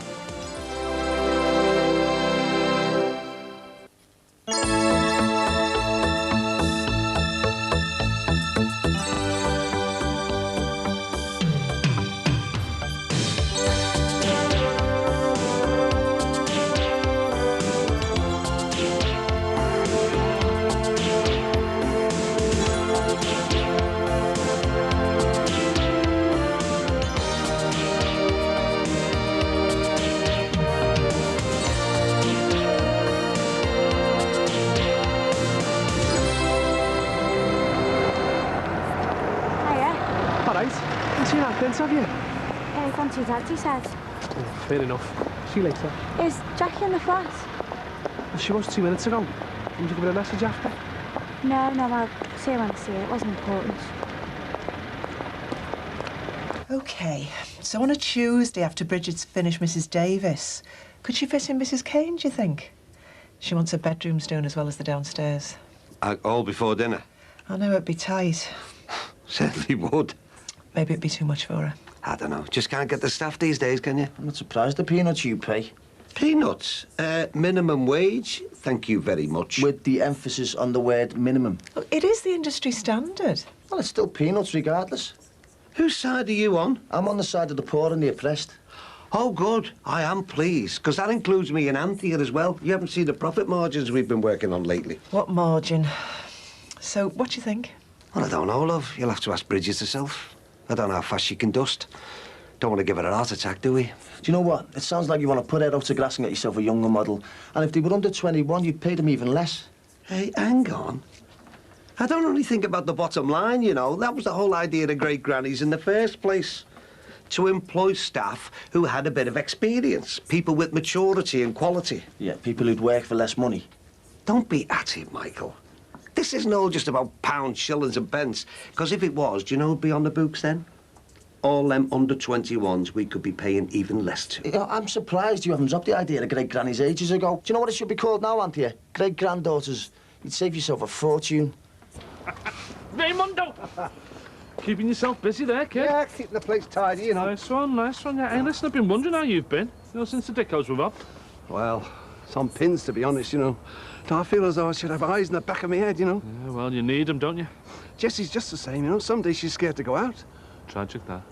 Have you? Yeah, gone to Dad, he said. Oh, fair enough. See you later. Is Jackie in the flat? Well, she was 2 minutes ago. Did you give her a message after? No, I'll see her when I see her. It wasn't important. OK, so on a Tuesday after Bridget's finished Mrs Davis, could she fit in Mrs Kane, do you think? She wants her bedrooms done as well as the downstairs. All before dinner? I know it'd be tight. Certainly would. Maybe it'd be too much for her. I don't know. Just can't get the staff these days, can you? I'm not surprised the peanuts you pay. Peanuts? Minimum wage? Thank you very much. With the emphasis on the word minimum. Look, it is the industry standard. Well, it's still peanuts regardless. Whose side are you on? I'm on the side of the poor and the oppressed. Oh, good. I am pleased, because that includes me and Anthea as well. You haven't seen the profit margins we've been working on lately. What margin? So, what do you think? Well, I don't know, love. You'll have to ask Bridget herself. I don't know how fast she can dust. Don't want to give her a heart attack, do we? Do you know what? It sounds like you want to put her out to grass and get yourself a younger model. And if they were under 21, you'd pay them even less. Hey, hang on. I don't only think about the bottom line, you know. That was the whole idea of great grannies in the first place. To employ staff who had a bit of experience. People with maturity and quality. Yeah, people who'd work for less money. Don't be at it, Michael. This isn't all just about pounds, shillings and pence. Because if it was, do you know who'd be on the books then? All them under 21s we could be paying even less to. Yeah, I'm surprised you haven't dropped the idea of great grannies ages ago. Do you know what it should be called now, Anthea? Great granddaughters. You'd save yourself a fortune. Raymundo! Keeping yourself busy there, kid. Yeah, keeping the place tidy, you know. Nice one. Yeah. Hey, listen, I've been wondering how you've been, since the Dickos were up. Well, it's on pins, to be honest, you know. I feel as though I should have eyes in the back of my head, you know. Yeah, well, you need them, don't you? Jessie's just the same, you know. Some days she's scared to go out. Tragic, that.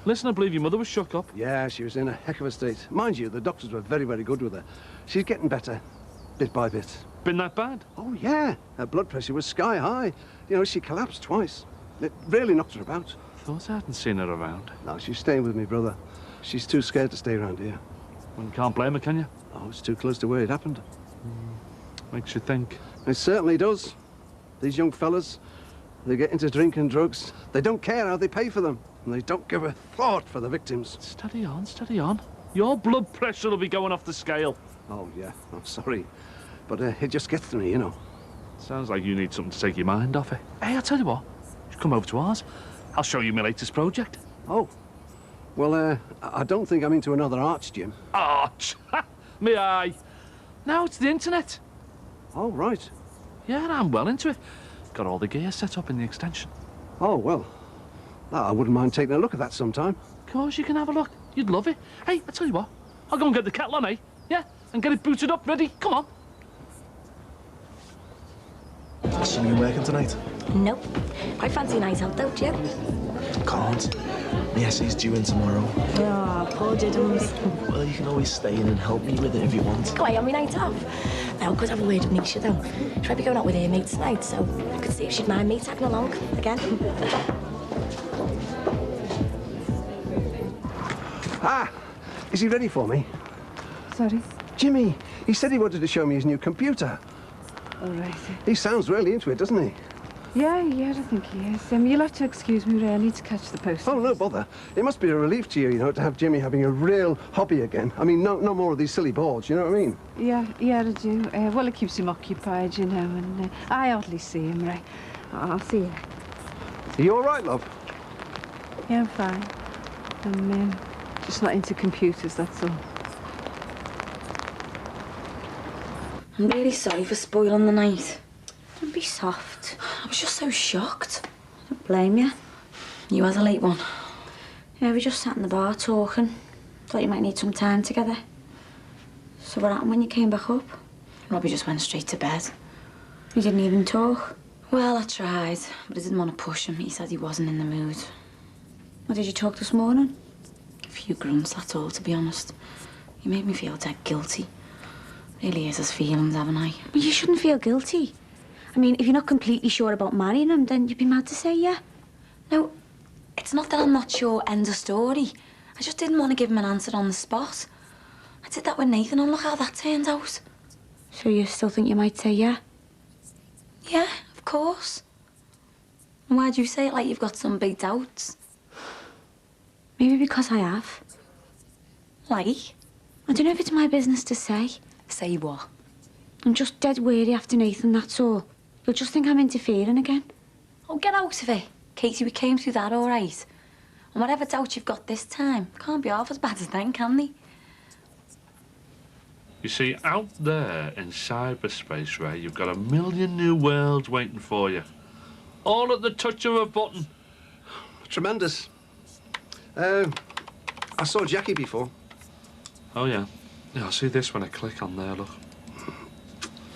Listen, I believe your mother was shook up. Yeah, she was in a heck of a state. Mind you, the doctors were very, very good with her. She's getting better, bit by bit. Been that bad? Oh, yeah. Her blood pressure was sky high. You know, she collapsed twice. It really knocked her about. Thought I hadn't seen her around. No, she's staying with me, brother. She's too scared to stay around here. Well, you can't blame her, can you? Oh, it's too close to where it happened. Makes you think. It certainly does. These young fellas, they get into drink and drugs. They don't care how they pay for them. And they don't give a thought for the victims. Steady on. Your blood pressure will be going off the scale. Oh, yeah. I'm sorry. But it just gets to me, you know. Sounds like you need something to take your mind off it. Hey, I'll tell you what. You come over to ours. I'll show you my latest project. Oh. Well, I don't think I'm into another arch, Jim. Arch? Me eye. No, it's the internet. Oh, right. Yeah, I'm well into it. Got all the gear set up in the extension. Oh, well. I wouldn't mind taking a look at that sometime. Of course you can have a look. You'd love it. Hey, I'll tell you what. I'll go and get the kettle on, eh? Yeah? And get it booted up, ready. Come on. So you working tonight? Nope. Quite fancy a night out, though, Jim. Can't. My essay's due in tomorrow. Oh, poor Diddums. Well, you can always stay in and help me with it if you want. Go away on my night off. Now, I could have a word with Nisha, though. She'll be going out with her mates tonight, so I could see if she'd mind me tagging along again. Ah! Is he ready for me? Sorry? Jimmy, he said he wanted to show me his new computer. All right. He sounds really into it, doesn't he? Yeah, I think he is. You'll have to excuse me, Ray. I need to catch the post. Oh, no bother. It must be a relief to you, you know, to have Jimmy having a real hobby again. I mean, no more of these silly boards, you know what I mean? Yeah, I do. Well, it keeps him occupied, you know, and I hardly see him, Ray. I'll see you. Are you all right, love? Yeah, I'm fine. I'm just not into computers, that's all. I'm really sorry for spoiling the night. Don't be soft. I was just so shocked. I don't blame you. You had a late one. Yeah, we just sat in the bar talking. Thought you might need some time together. So what happened when you came back up? Robbie just went straight to bed. We didn't even talk. Well, I tried, but I didn't want to push him. He said he wasn't in the mood. What did you talk this morning? A few grunts, that's all, to be honest. He made me feel dead guilty. Really is his feelings, haven't I? Well, you shouldn't feel guilty. I mean, if you're not completely sure about marrying him, then you'd be mad to say yeah. No, it's not that I'm not sure, end of story. I just didn't want to give him an answer on the spot. I did that with Nathan, and look how that turned out. So you still think you might say yeah? Yeah, of course. And why'd you say it like you've got some big doubts? Maybe because I have. Like? I don't know if it's my business to say. Say what? I'm just dead weary after Nathan, that's all. You'll just think I'm interfering again. Oh, get out of it. Katie, we came through that all right. And whatever doubt you've got this time, can't be half as bad as then, can they? You see, out there in cyberspace, Ray, you've got a million new worlds waiting for you. All at the touch of a button. Tremendous. I saw Jackie before. Oh, yeah. Yeah, I'll see this when I click on there, look.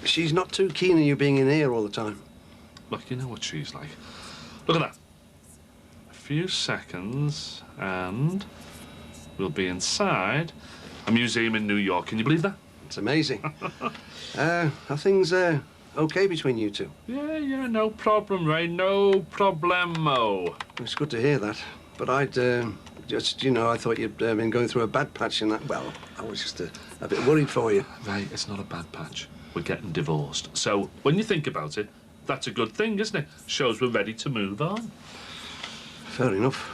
She's not too keen on you being in here all the time. Look, you know what she's like. Look at that. A few seconds, and we'll be inside a museum in New York. Can you believe that? It's amazing. Are things okay between you two? Yeah, no problem, Ray. No problemo. It's good to hear that. But I'd just, you know, I thought you'd been going through a bad patch in that. Well, I was just a bit worried for you. Ray, it's not a bad patch. We're getting divorced. So when you think about it, that's a good thing, isn't it? Shows we're ready to move on. Fair enough.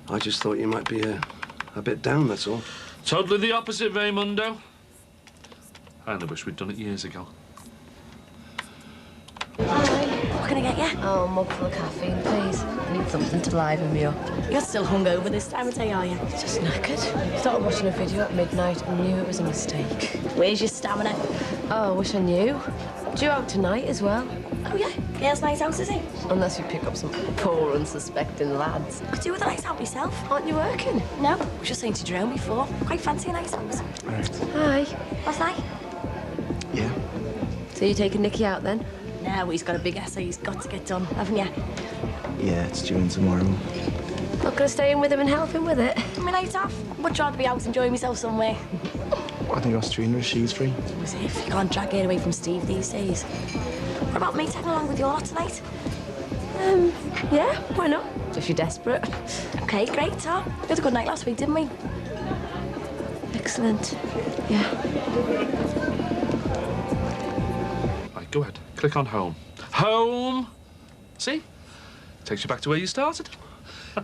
I just thought you might be a bit down, that's all. Totally the opposite, Raymundo. I only wish we'd done it years ago. What can I get you? Oh, a mug full of caffeine, please. I need something to liven me up. You're still hungover this time of day, are you? Just knackered. Started watching a video at midnight and knew it was a mistake. Where's your stamina? Oh, I wish I knew. Due out tonight as well. Oh, yeah? Girls' night out, is it? Unless you pick up some poor, unsuspecting lads. Could do with a night out myself. Aren't you working? No. I was just saying to Jerome before. Quite fancy a night out. Hi. Last night? Yeah. So you're taking Nicky out then? No, he's got a big essay he's got to get done, haven't you? Yeah, it's due in tomorrow. Not gonna stay in with him and help him with it? I mean, night off. Much rather be out enjoying myself somewhere. I think Austrina, she's free. As if you can't drag it away from Steve these days. What about me tagging along with you lot tonight? Yeah, why not? If you're desperate. Okay, great, Tom. We had a good night last week, didn't we? Excellent. Yeah. Right, go ahead. Click on home. Home! See? Takes you back to where you started.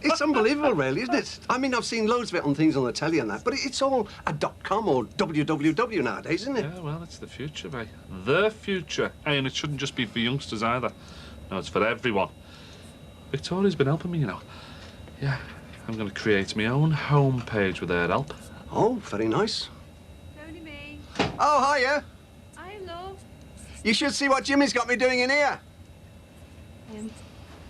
It's unbelievable, really, isn't it? I mean, I've seen loads of it on things on the telly and that, but it's all a .com or www nowadays, isn't it? Yeah, well, it's the future, mate. The future. Hey, and it shouldn't just be for youngsters either. No, it's for everyone. Victoria's been helping me, you know. Yeah, I'm going to create my own homepage with her help. Oh, very nice. Only me. Oh, hiya. Hi, love. You should see what Jimmy's got me doing in here.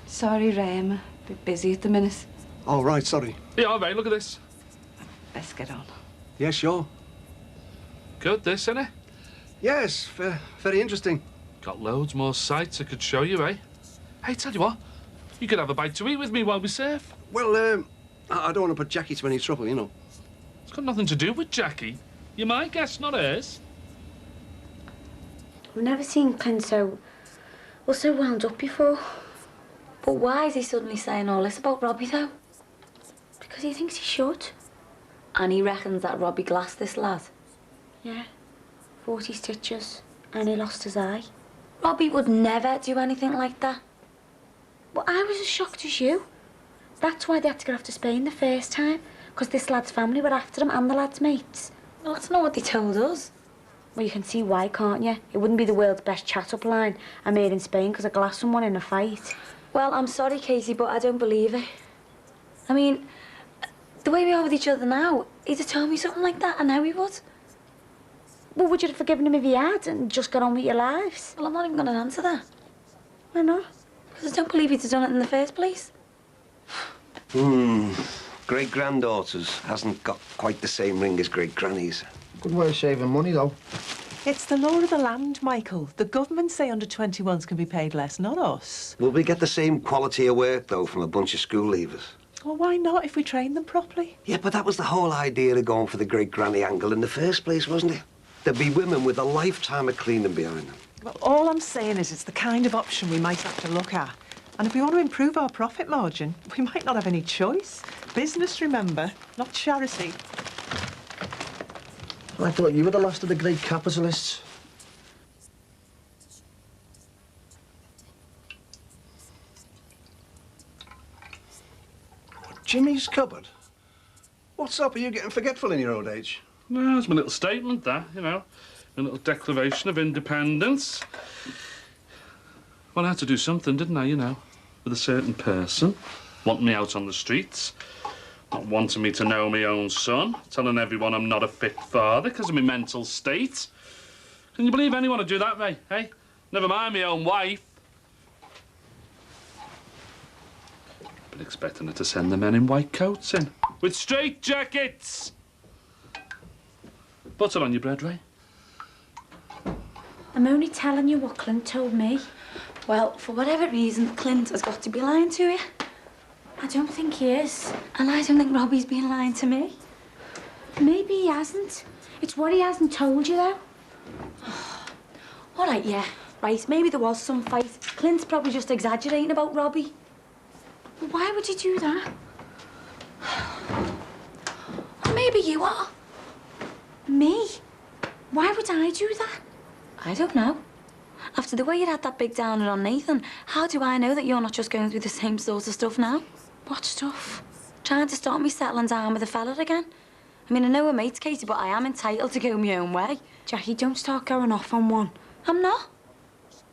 Sorry, Ray, I'm a bit busy at the minute. Oh, right, sorry. Yeah, all right, look at this. Let's get on. Yeah, sure. Good, this, isn't it? Yes, very interesting. Got loads more sights I could show you, eh? Hey, tell you what, you could have a bite to eat with me while we surf. Well, I don't want to put Jackie to any trouble, you know. It's got nothing to do with Jackie. You're my guest, not hers. I've never seen Clint so wound up before. But why is he suddenly saying all this about Robbie, though? Because he thinks he should. And he reckons that Robbie glassed this lad? Yeah. 40 stitches, and he lost his eye. Robbie would never do anything like that. Well, I was as shocked as you. That's why they had to get off to Spain the first time, because this lad's family were after him and the lad's mates. Well, that's not what they told us. Well, you can see why, can't you? It wouldn't be the world's best chat-up line I made in Spain because I glassed someone in a fight. Well, I'm sorry, Katie, but I don't believe it. I mean, the way we are with each other now, he'd have told me something like that, I know he would. Well, would you have forgiven him if he had and just got on with your lives? Well, I'm not even going to answer that. Why not? Because I don't believe he'd have done it in the first place. Great-granddaughters hasn't got quite the same ring as great-grannies. Good way of saving money, though. It's the law of the land, Michael. The government say under 21s can be paid less, not us. Will we get the same quality of work, though, from a bunch of school leavers? Well, why not if we train them properly? Yeah, but that was the whole idea of going for the great-granny angle in the first place, wasn't it? There'd be women with a lifetime of cleaning behind them. Well, all I'm saying is it's the kind of option we might have to look at. And if we want to improve our profit margin, we might not have any choice. Business, remember, not charity. I thought you were the last of the great capitalists. Jimmy's cupboard? What's up? Are you getting forgetful in your old age? No, it's my little statement, that, you know. A little declaration of independence. Well, I had to do something, didn't I, you know, with a certain person. Wanting me out on the streets. Not wanting me to know my own son. Telling everyone I'm not a fit father because of my mental state. Can you believe anyone would do that, Ray? Hey? Never mind my own wife. Been expecting her to send the men in white coats in. With straight jackets! Butter on your bread, Ray. I'm only telling you what Clint told me. Well, for whatever reason, Clint has got to be lying to you. I don't think he is. And I don't think Robbie's been lying to me. Maybe he hasn't. It's what he hasn't told you, though. All right, yeah. Right, maybe there was some fight. Clint's probably just exaggerating about Robbie. Well, why would he do that? Or maybe you are. Me? Why would I do that? I don't know. After the way you had that big downer on Nathan, how do I know that you're not just going through the same sort of stuff now? What stuff? Trying to stop me settling down with a fella again. I mean, I know we're mates, Katie, but I am entitled to go my own way. Jackie, don't start going off on one. I'm not.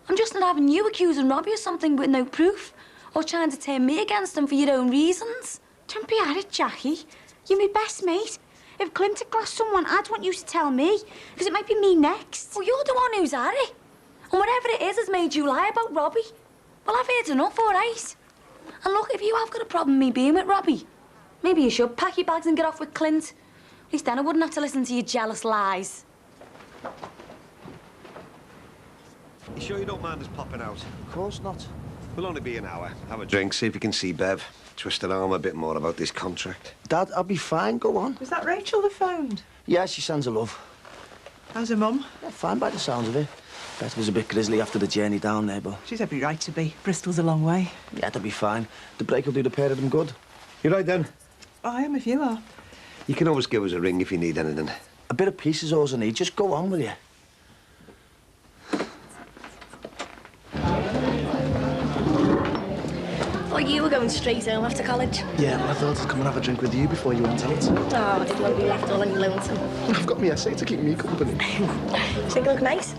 I'm just not having you accusing Robbie of something with no proof, or trying to turn me against him for your own reasons. Don't be at it, Jackie. You're my best mate. If Clint had glassed someone, I'd want you to tell me, because it might be me next. Well, you're the one who's at it. And whatever it is has made you lie about Robbie. Well, I've heard enough, all right? And look, if you have got a problem with me being with Robbie, maybe you should pack your bags and get off with Clint. At least then I wouldn't have to listen to your jealous lies. You sure you don't mind us popping out? Of course not. We'll only be an hour. Have a drink, see if you can see Bev. Twist her arm a bit more about this contract. Dad, I'll be fine. Go on. Was that Rachel that phoned? Yeah, she sends her love. How's her mum? Yeah, fine by the sounds of it. Beth was a bit grisly after the journey down there, but... She's every right to be. Bristol's a long way. Yeah, they'll be fine. The break will do the pair of them good. You right then? I am if you are. You can always give us a ring if you need anything. A bit of peace is all I need. Just go on, will you? Oh, you were going straight home after college? Yeah, well, I thought I'd come and have a drink with you before you went out. Oh, I didn't want to be left all on your lonesome. I've got my essay to keep me company. Think I look nice?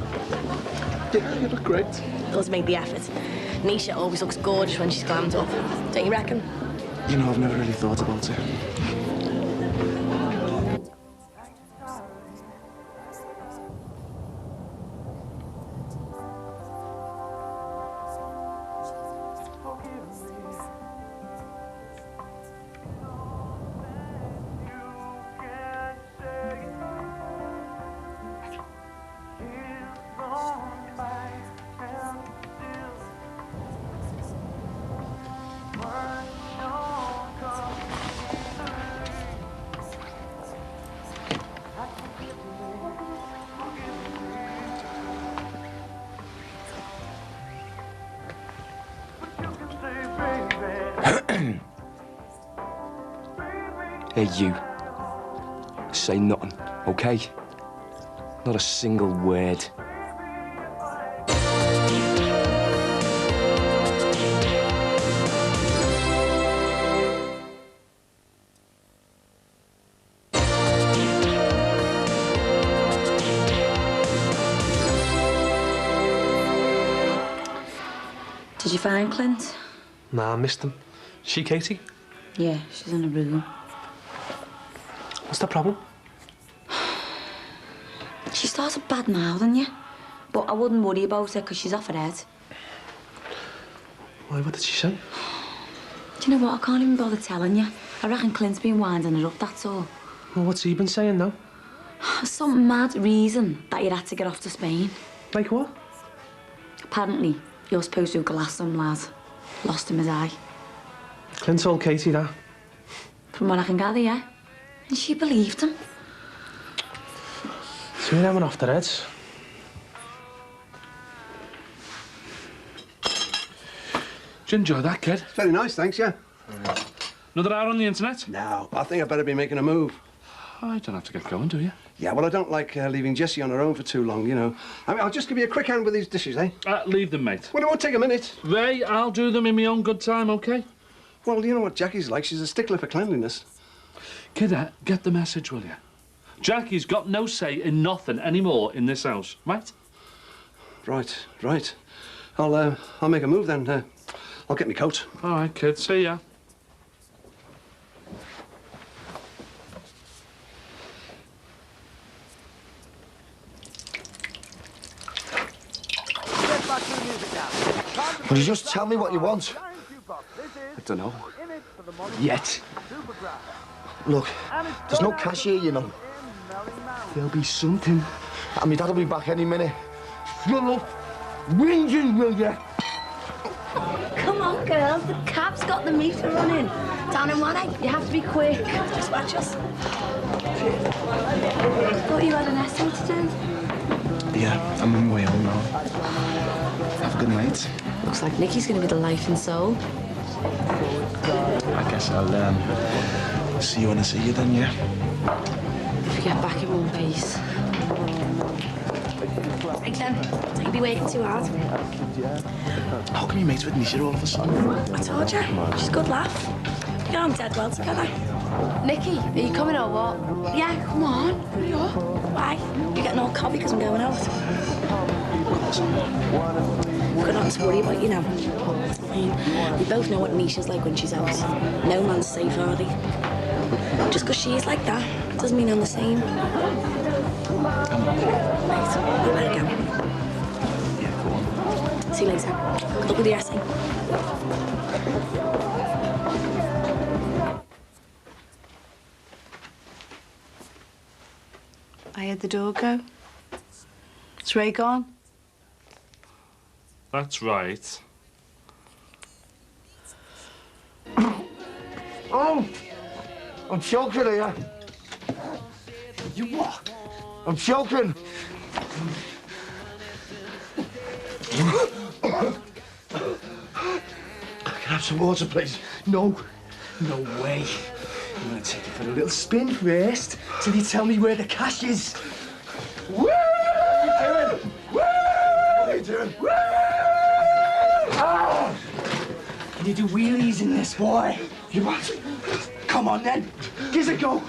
Yeah, you look great. Does make the effort. Nisha always looks gorgeous when she's glammed up. Don't you reckon? You know, I've never really thought about it. Hey, you. Say nothing, okay? Not a single word. Did you find Clint? Nah, I missed him. She Katie? Yeah, she's in a room. What's the problem? She started bad-mouthing you. But I wouldn't worry about her because she's off her head. Why, what did she say? Do you know what? I can't even bother telling you. I reckon Clint's been winding her up, that's all. Well, what's he been saying now? Some mad reason that you had to get off to Spain. Like what? Apparently, you're supposed to glass some lad. Lost him his eye. Clint told Katie that. From what I can gather, yeah. And she believed him. So they went off their heads. Did you enjoy that, kid? Very nice, thanks, yeah. Another hour on the internet? No, I think I better be making a move. I don't have to get going, do you? Yeah, well, I don't like leaving Jessie on her own for too long, you know. I mean, I'll just give you a quick hand with these dishes, eh? Leave them, mate. Well, it won't take a minute. Ray, I'll do them in my own good time, OK? Well, you know what Jackie's like. She's a stickler for cleanliness. Kidder, get the message, will you? Jackie's got no say in nothing anymore in this house, right? Right, right. I'll make a move then. I'll get my coat. All right, kid. See ya. Will you just tell me what you want? I don't know. Yet. Look, there's no cash here, you know. There'll be something. And my dad'll be back any minute. Shut up. Whinging, will ya? Come on, girls. The cab's got the meter running. Down in 1A. You have to be quick. Dispatch us. Thought you had an essay to do. Yeah, I'm on my way home now. Have a good night. Looks like Nikki's going to be the life and soul. I guess I'll see you when I see you then, yeah? If you get back in one piece. Right then, don't be working too hard. How come you mates with Nisha all of a sudden? I told you, she's a good laugh. We get on dead well together. Nikki, are you coming or what? Yeah, come on. Hurry up. Why? You're getting all coffee because I'm going out. We've got nothing to worry about, you know. I mean, we both know what Nisha's like when she's out. No man's safe, are they? Just because she's like that doesn't mean I'm the same. Right, I better go. Yeah, go on. See you later. Good luck with your essay. I heard the door go. Is Ray gone? That's right. Oh! I'm choking here. You what? I'm choking. Can I have some water, please? No. No way. I'm gonna take you for a little spin first till you tell me where the cash is. Woo! What are you doing? Woo! What are you doing? Woo! Ah! Can you do wheelies in this, boy? You what? Come on, then. Give it a go.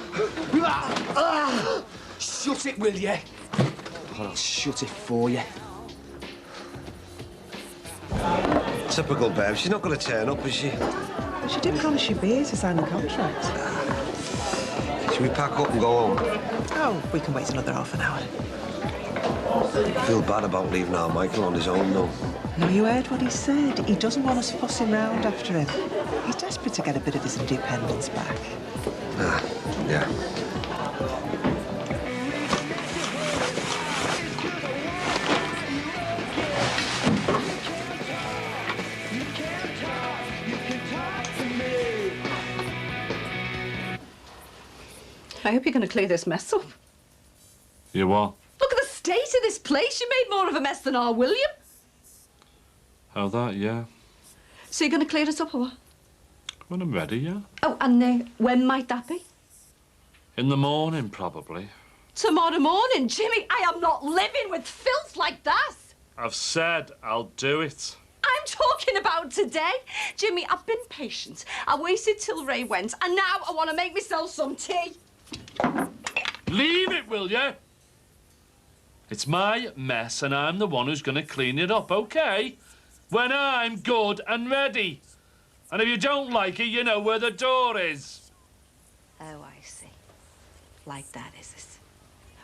Ah! Shut it, will you? Or I'll shut it for you. Typical Bev. She's not going to turn up, is she? Well, she did promise you beer to sign the contract. Should we pack up and go home? Oh, we can wait another half an hour. I feel bad about leaving our Michael on his own, though. No, you heard what he said. He doesn't want us fussing round after him. He's desperate to get a bit of his independence back. Ah, yeah. I hope you're going to clear this mess up. You what? Look at the state of this place. You made more of a mess than our William. Oh, that, yeah. So you're going to clear it up or what? When I'm ready, yeah. Oh, and when might that be? In the morning, probably. Tomorrow morning. Jimmy, I am not living with filth like that. I've said I'll do it. I'm talking about today. Jimmy, I've been patient. I waited till Ray went, and now I want to make myself some tea. Leave it, will you? It's my mess, and I'm the one who's going to clean it up, OK? when I'm good and ready. And if you don't like it, you know where the door is. Oh, I see. Like that, is it?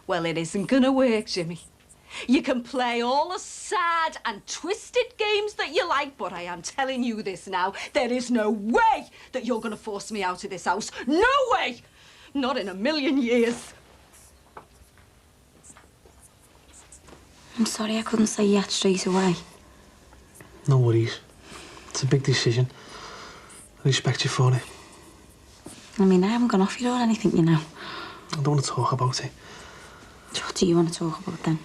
Well, it isn't gonna work, Jimmy. You can play all the sad and twisted games that you like, but I am telling you this now, there is no way that you're gonna force me out of this house. No way! Not in a million years. I'm sorry I couldn't say yes straight away. No worries. It's a big decision. I respect you for it. I mean, I haven't gone off you or anything, you know. I don't want to talk about it. What do you want to talk about then?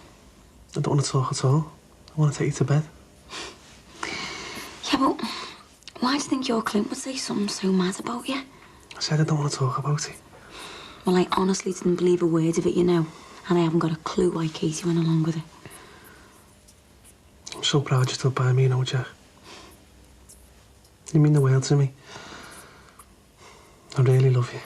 I don't want to talk at all. I want to take you to bed. Yeah, but why do you think your Clint would say something so mad about you? I said I don't want to talk about it. Well, I honestly didn't believe a word of it, you know. And I haven't got a clue why Katie went along with it. I'm so proud you stood by me, you know, Jack. You mean the world to me. I really love you.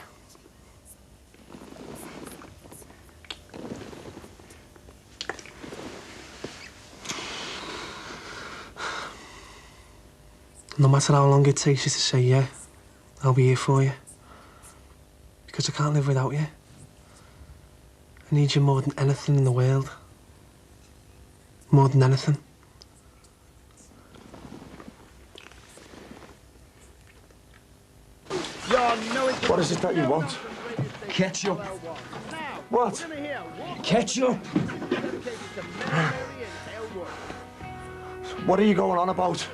No matter how long it takes you to say yeah, I'll be here for you. Because I can't live without you. I need you more than anything in the world. More than anything. What is it that you want? Ketchup. What? Ketchup. What are you going on about?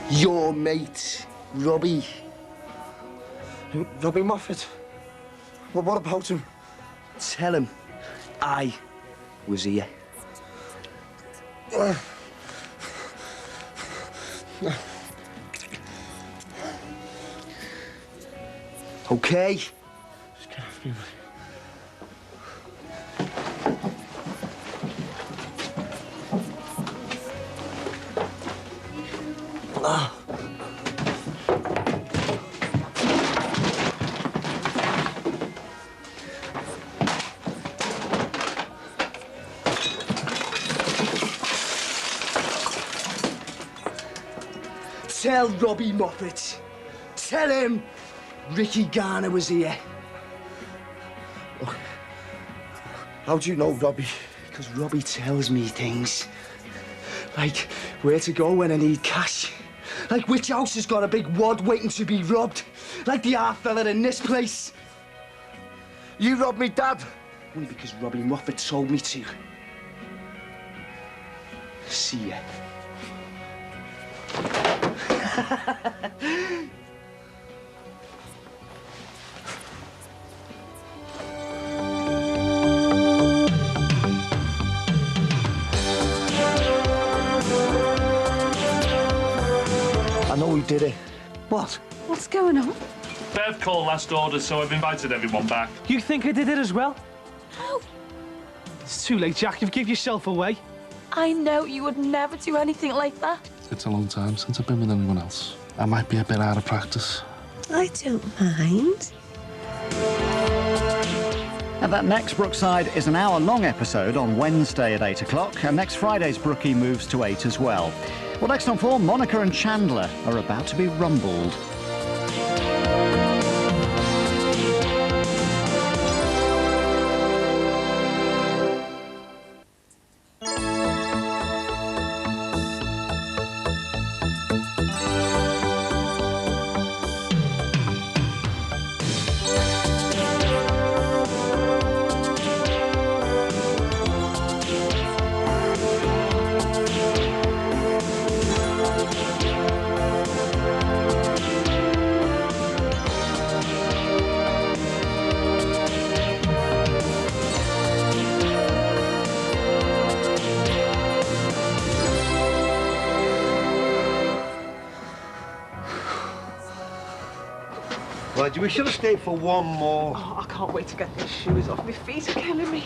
Your mate, Robbie. Robbie Moffat? Well, what about him? Tell him I was here. Okay? Just get off me, mate. Tell Robbie Moffat. Tell him Ricky Garner was here. Look, how do you know Robbie? Because Robbie tells me things. Like where to go when I need cash. Like which house has got a big wad waiting to be robbed. Like the half fella in this place. You robbed me, Dad. Only because Robbie Moffat told me to. See ya. I know he did it. What? What's going on? Bev called last order, so I've invited everyone back. You think I did it as well? No. It's too late, Jack. You've given yourself away. I know you would never do anything like that. It's a long time since I've been with anyone else. I might be a bit out of practice. I don't mind. And that next Brookside is an hour-long episode on Wednesday at 8 o'clock, and next Friday's Brookie moves to 8 as well. Well, next on 4, Monica and Chandler are about to be rumbled. Right, we should have stayed for one more. Oh, I can't wait to get these shoes off. My feet are killing me.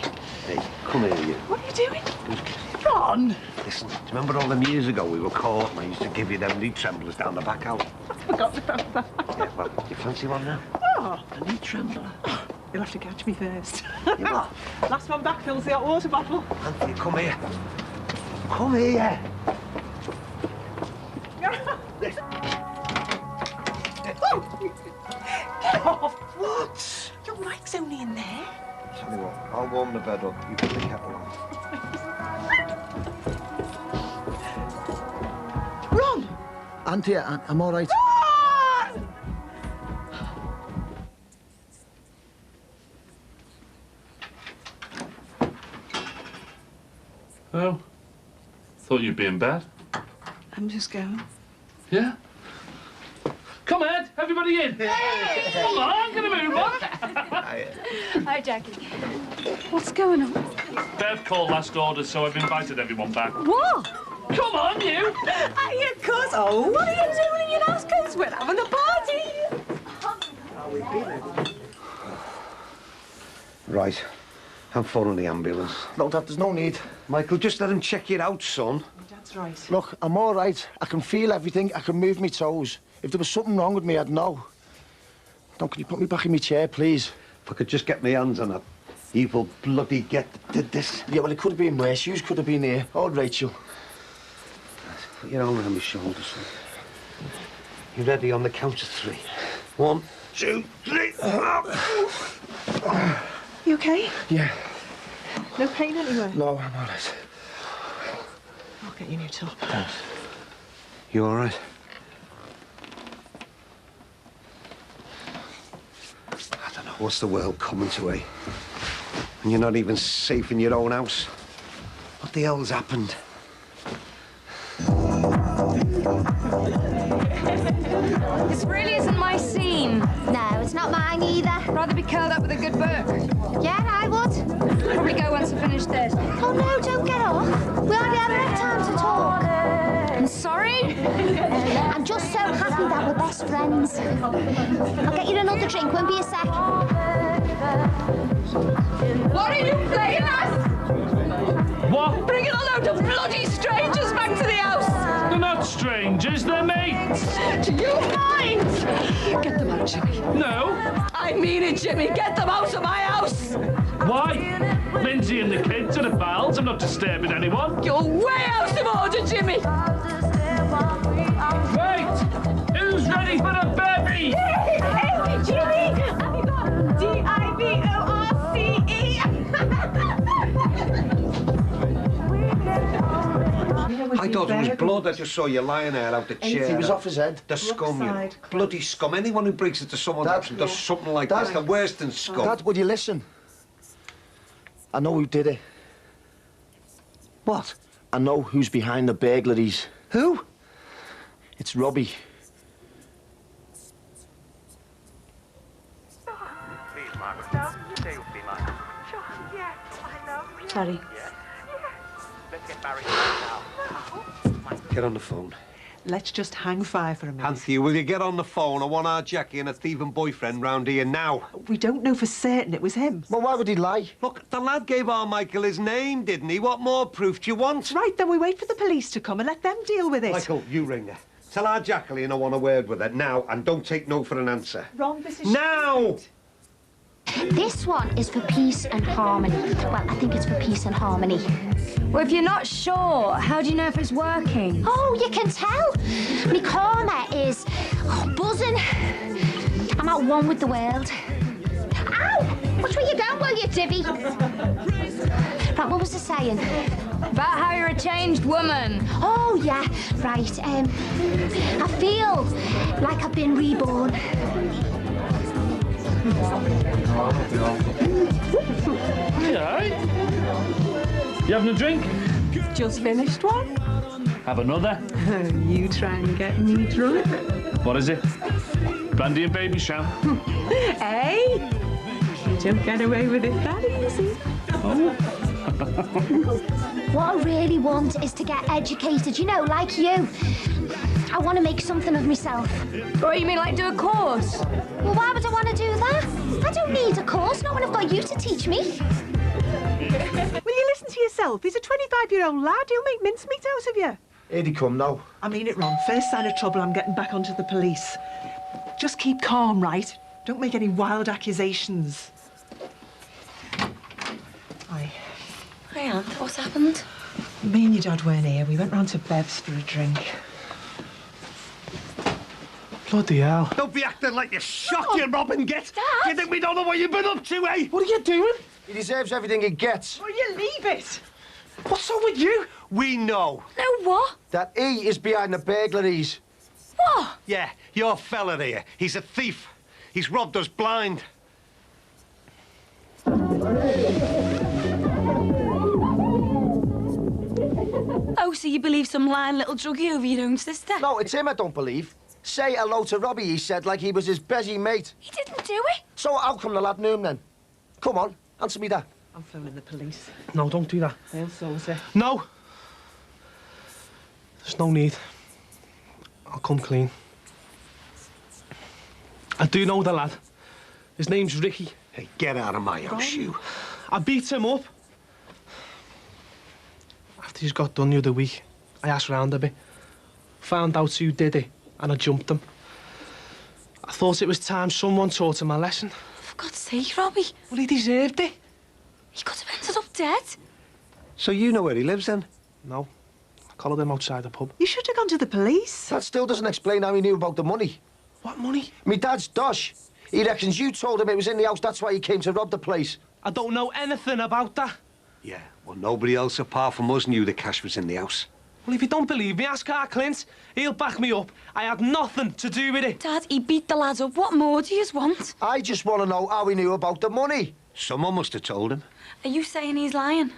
Hey, come here, you. What are you doing? Ron! Listen, do you remember all them years ago we were caught and I used to give you them knee tremblers down the back out? I forgot about that. Yeah, well, do you fancy one now? Oh, A knee trembler. you'll have to catch me first. Yeah, what? Last one back fills the hot water bottle. Anthony, come here. Come here. Get off! What? Your mic's only in there. Tell you what, I'll warm the bed up. You put the kettle on. Ron! Auntie, I'm all right. Oh. Thought you'd be in bed. I'm just going. Yeah? Come, Ed, everybody in. Hey! Come on, gonna move on. Hi, Jackie. What's going on? Bev called last order, so I've invited everyone back. What? Come on, you. Of course. Oh, what are you doing in your house? Because we're having a party. Right. I'm phoning the ambulance. No, Dad, there's no need. Michael, just let him check you out, son. That's right. Look, I'm all right. I can feel everything. I can move my toes. If there was something wrong with me, I'd know. Now, can you put me back in my chair, please? If I could just get my hands on that evil bloody did this. Yeah, well, it could have been worse. You could have been here. Oh, Rachel. Put your arm around my shoulders, son. You ready on the count of 3? 1, 2, 3. You okay? Yeah. No pain anywhere? No, I'm all right. I'll get you a new top. Thanks. You all right? I don't know. What's the world coming to, eh? And you're not even safe in your own house. What the hell's happened? This really isn't my scene. No, it's not mine either. Rather be curled up with a good book. Yeah, I would. Probably go once I finish this. Oh, no, don't get off. We hardly haven't had time to talk. I'm sorry. I'm just so happy that we're best friends. I'll get you another drink. Won't be a sec. What are you playing at? What? Bringing a load of bloody strangers back to the house. They're not strangers, they're mates. Do you mind? Get them out, Jimmy. No. I mean it, Jimmy. Get them out of my house. Why? Lindsay and the kids are the pals. I'm not disturbing anyone. You're way out of order, Jimmy. Wait! Who's ready for a bevy? Hey, Jimmy! Have you got D-I-V-O-R-C-E? I thought it was blood. I just saw you lying there out the chair. He was off his head. The scum, you know. Brookside. Bloody scum. Anyone who brings it to someone else and does something like Dad. this, the worse than scum. Dad, would you listen? I know who did it. What? I know who's behind the burglaries. Who? It's Robbie. Sorry. Get on the phone. Let's just hang fire for a minute. Anthony, will you get on the phone? I want our Jackie and a thieving boyfriend round here now. We don't know for certain it was him. Well, why would he lie? Look, the lad gave our Michael his name, didn't he? What more proof do you want? Right, then we wait for the police to come and let them deal with it. Michael, you ring her. Tell our Jacqueline I want a word with her now, and don't take no for an answer. Ron, this is... Now! This one is for peace and harmony. Well, I think it's for peace and harmony. Well, if you're not sure, how do you know if it's working? Oh, you can tell. My karma is buzzing. I'm at one with the world. Ow! Which way you going, will you, divvy? Right, what was I saying? About how you're a changed woman. Oh, yeah, right. I feel like I've been reborn. Yeah. You having a drink? Just finished one. Have another. You try and get me drunk. What is it? Brandy and baby sham. Hey! You don't get away with it that easy. Oh. What I really want is to get educated, you know, like you. I want to make something of myself. What, you mean like do a course? Well, why would I want to do that? I don't need a course, not when I've got you to teach me. Will you listen to yourself? He's a 25-year-old lad. He'll make mincemeat out of you. Here he come now. I mean it, Ron. First sign of trouble, I'm getting back onto the police. Just keep calm, right? Don't make any wild accusations. Hi. Hi, Aunt. What's happened? Me and your dad weren't here. We went round to Bev's for a drink. Bloody hell. Don't be acting like you're shocked, you robbing git. Dad! You think we don't know what you've been up to, eh? What are you doing? He deserves everything he gets. Will you leave it? What's up with you? We know. No, what? That he is behind the burglaries. What? Yeah, your fella there. He's a thief. He's robbed us blind. Oh, so you believe some lying little druggie over your own sister? No, it's him I don't believe. Say hello to Robbie, he said, like he was his busy mate. He didn't do it. So how come the lad knew him then? Come on, answer me that. I'm phoning the police. No, don't do that. They'll sort it. No. There's no need. I'll come clean. I do know the lad. His name's Ricky. Hey, get out of my house, you. I beat him up. After he's got done the other week, I asked round a bit. Found out who did it, and I jumped him. I thought it was time someone taught him a lesson. For God's sake, Robbie. Well, he deserved it. He could have ended up dead. So you know where he lives, then? No. I collared him outside the pub. You should have gone to the police. That still doesn't explain how he knew about the money. What money? Me dad's dosh. He reckons you told him it was in the house, that's why he came to rob the place. I don't know anything about that. Yeah, well, nobody else apart from us knew the cash was in the house. Well, if you don't believe me, ask our Clint. He'll back me up. I had nothing to do with it. Dad, he beat the lads up. What more do you want? I just want to know how he knew about the money. Someone must have told him. Are you saying he's lying?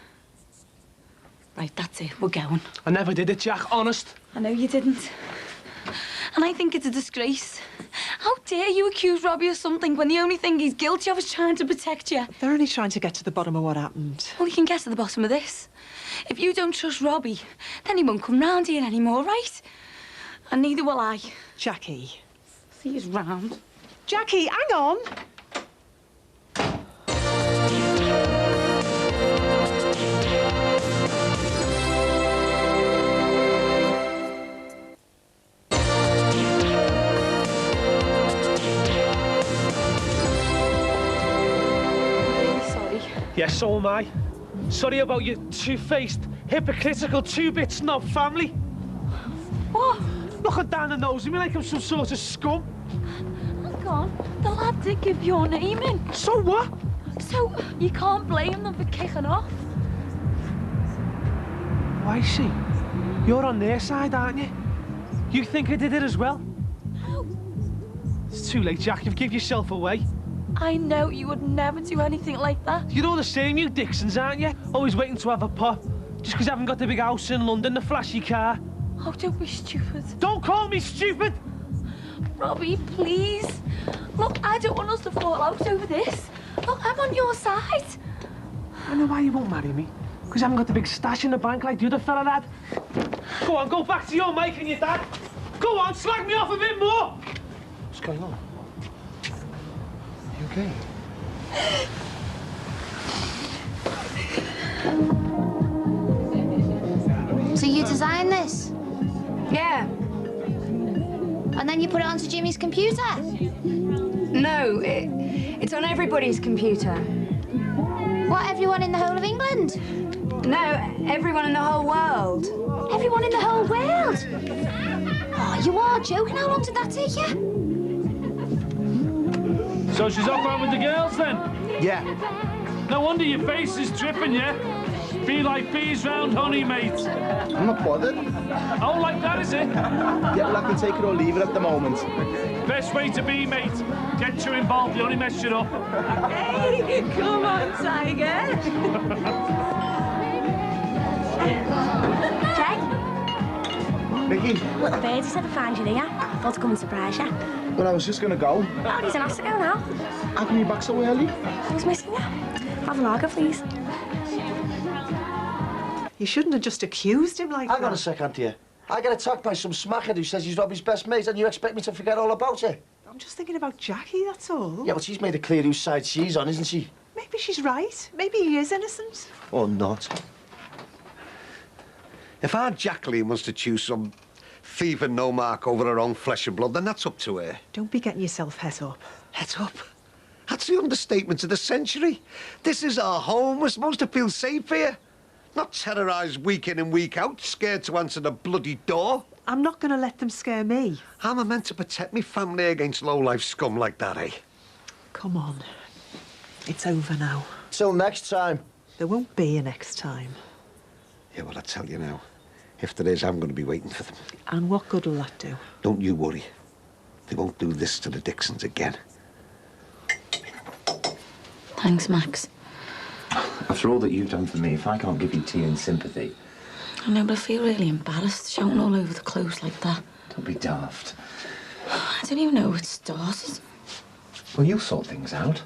Right, that's it. We're going. I never did it, Jack, honest. I know you didn't. And I think it's a disgrace. How dare you accuse Robbie of something when the only thing he's guilty of is trying to protect you? They're only trying to get to the bottom of what happened. Well, we can get to the bottom of this. If you don't trust Robbie, then he won't come round here anymore, right? And neither will I. Jackie. See us round. Jackie, hang on. Yeah, so am I. Sorry about your two-faced, hypocritical, two-bit snob family. What? Looking down the nose at me like I'm some sort of scum. Hang on. The lad did give your name in. So what? So you can't blame them for kicking off. Oh, I see. You're on their side, aren't you? You think I did it as well? No. It's too late, Jack. You've given yourself away. I know you would never do anything like that. You're all the same, you Dixons, aren't you? Always waiting to have a pop. Just because I haven't got the big house in London, the flashy car. Oh, don't be stupid. Don't call me stupid! Robbie, please. Look, I don't want us to fall out over this. Look, I'm on your side. I know why you won't marry me. Because I haven't got the big stash in the bank like the other fella had. Go on, go back to your Mike and your dad. Go on, slag me off a bit more. What's going on? You okay? So you designed this? Yeah. And then you put it onto Jimmy's computer? No, it's on everybody's computer. What, everyone in the whole of England? No, everyone in the whole world. Everyone in the whole world? Oh, you are joking. How long did that take you? So she's off out with the girls then? Yeah. No wonder your face is dripping, yeah? Be like bees round honey, mate. I'm not bothered. Oh, like that, is it? Yeah, well, I can take it or leave it at the moment. Best way to be, mate. Get too involved, you only mess it up. Hey, come on, Tiger. Jay? Ricky? Little birdie said to find you here. Thought to come and surprise you. Well, I was just going to go. Oh, he's an ass to go now. How come you back so early? Who's missing you? Have a lager, please. You shouldn't have just accused him like Hang that. on a second here. I get attacked by some smackhead who says he's Robbie's best mate, and you expect me to forget all about it? I'm just thinking about Jackie, that's all. Yeah, but she's made it clear whose side she's on, isn't she? Maybe she's right. Maybe he is innocent. Or not. If our Jacqueline wants to choose some thief and no mark over her own flesh and blood, then that's up to her. Don't be getting yourself het up. Het up? That's the understatement of the century. This is our home. We're supposed to feel safe here. Not terrorised week in and week out, scared to answer the bloody door. I'm not going to let them scare me. How am I meant to protect me family against low-life scum like that, eh? Come on. It's over now. Till next time. There won't be a next time. Yeah, well, I tell you now, if there is, I'm going to be waiting for them. And what good will that do? Don't you worry. They won't do this to the Dixons again. Thanks, Max. After all that you've done for me, if I can't give you tea and sympathy... I know, but I feel really embarrassed shouting all over the clothes like that. Don't be daft. I don't even know where it started. Well, you'll sort things out.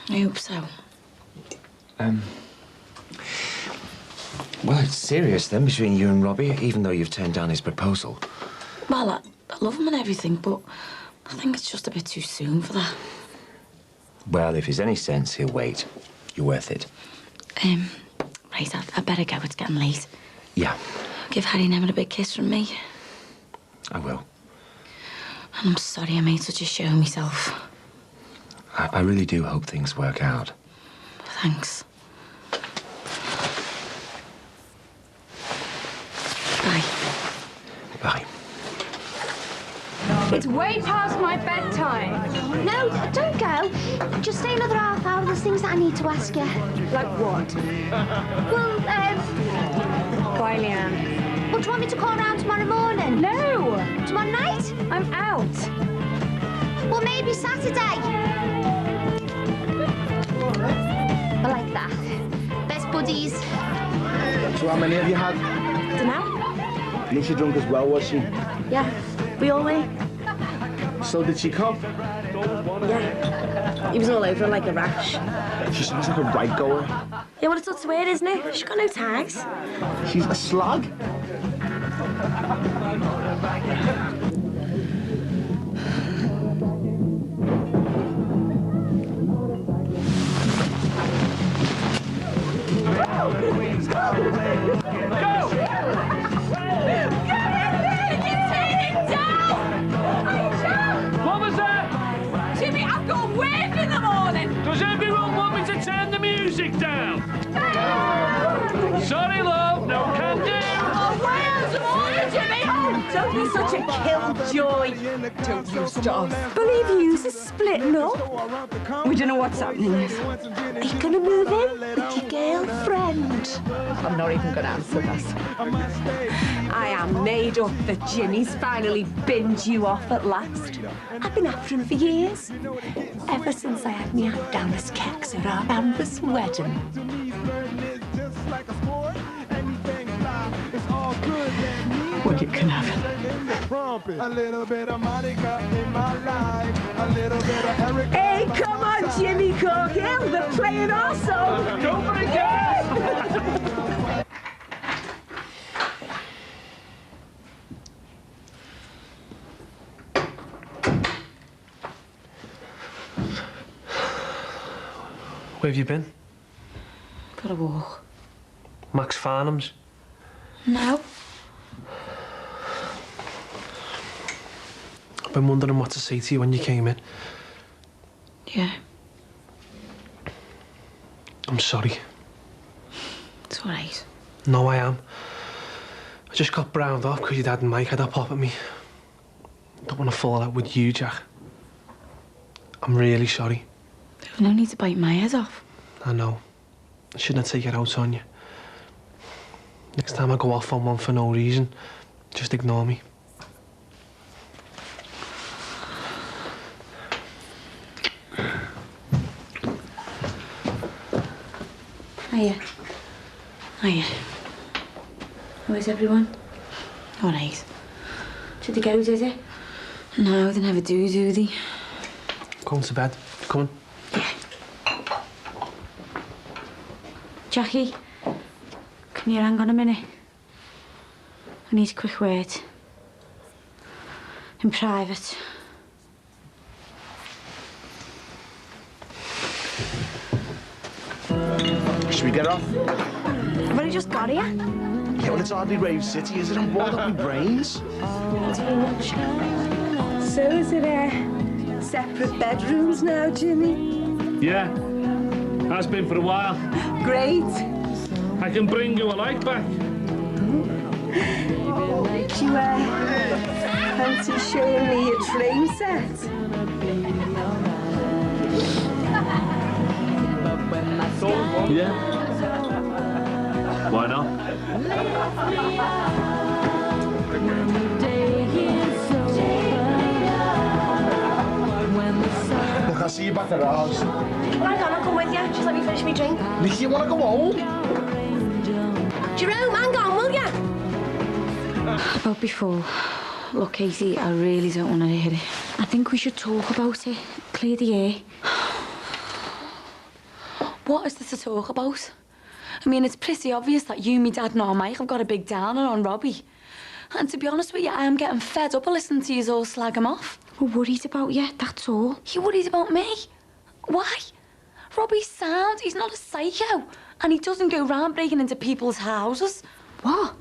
I hope so. Well, it's serious then between you and Robbie, even though you've turned down his proposal. Well, I love him and everything, but I think it's just a bit too soon for that. Well, if there's any sense, he'll wait. You're worth it. Right, I better go. It's getting late. Yeah. Give Harry and Emma a big kiss from me. I will. And I'm sorry I made such a show of myself. I really do hope things work out. Thanks. Bye. Bye. It's way past my bedtime. No, don't go. Just stay another half hour. There's things that I need to ask you. Like what? Well, Bye, Leanne. Well, do you want me to call around tomorrow morning? No. Tomorrow night? I'm out. Well, maybe Saturday. I like that. Best buddies. So how many have you had? Dunno. Was she drunk as well, was she? Yeah, we all were. So did she come? Yeah. He was all over her like a rash. She sounds like a right goer. Yeah, well, it's not weird, isn't it? She's got no tags. She's a slug. What was that? Jimmy, I've got work in the morning. Does everyone want me to turn the music down? Sorry, love, no can do. Oh, Wales, morning, Jimmy. Oh, Don't be such a killjoy. Don't you stop. Believe you's splitting up. We don't know what's happening yet. Are you gonna move in with your girlfriend? I'm not even going to answer that. I am made up that Jimmy's finally binned you off at last. I've been after him for years. Ever since I had my aunt down as Kex at our Amber's wedding. Well, you can have it. A little bit of Monica in my life. A little bit of Eric. Hey, come on, Jimmy Corgill. They're playing our song. Go for it, guys! Where have you been? Got a walk. Max Farnham's? No. I've been wondering what to say to you when you came in. Yeah. I'm sorry. It's all right. No, I am. I just got browned off because your dad and Mike had a pop at me. I don't want to fall out with you, Jack. I'm really sorry. There's no need to bite my head off. I know. I shouldn't take it out on you. Next time I go off on one for no reason, just ignore me. Hiya. Hiya. Where's everyone? All right. Did they go, did they? No, they never do they? Going to bed. Come on. Jackie, can you hang on a minute? I need a quick word. In private. Should we get off? I've only just got here. Yeah, well, it's hardly Rave City, is it? I'm bored up my brains. Too much. So is it separate bedrooms now, Jimmy? Yeah, has been for a while. Great. I can bring you a light back. Do you fancy showing me your train set? Yeah. Why not? Look, I'll see you back at ours. Well, hang on, I'll come with you. Just let me finish my drink. Nick, you want to go home? Jerome, hang on, will you? About before. Look, Casey, I really don't want to hear it. I think we should talk about it. Clear the air. What is there to talk about? I mean, it's pretty obvious that you, me dad and our Mike have got a big downer on Robbie. And to be honest with you, I am getting fed up of listening to you all slag him off. We're worried about you, that's all. You're worried about me? Why? Robbie's sound. He's not a psycho. And he doesn't go round breaking into people's houses. What?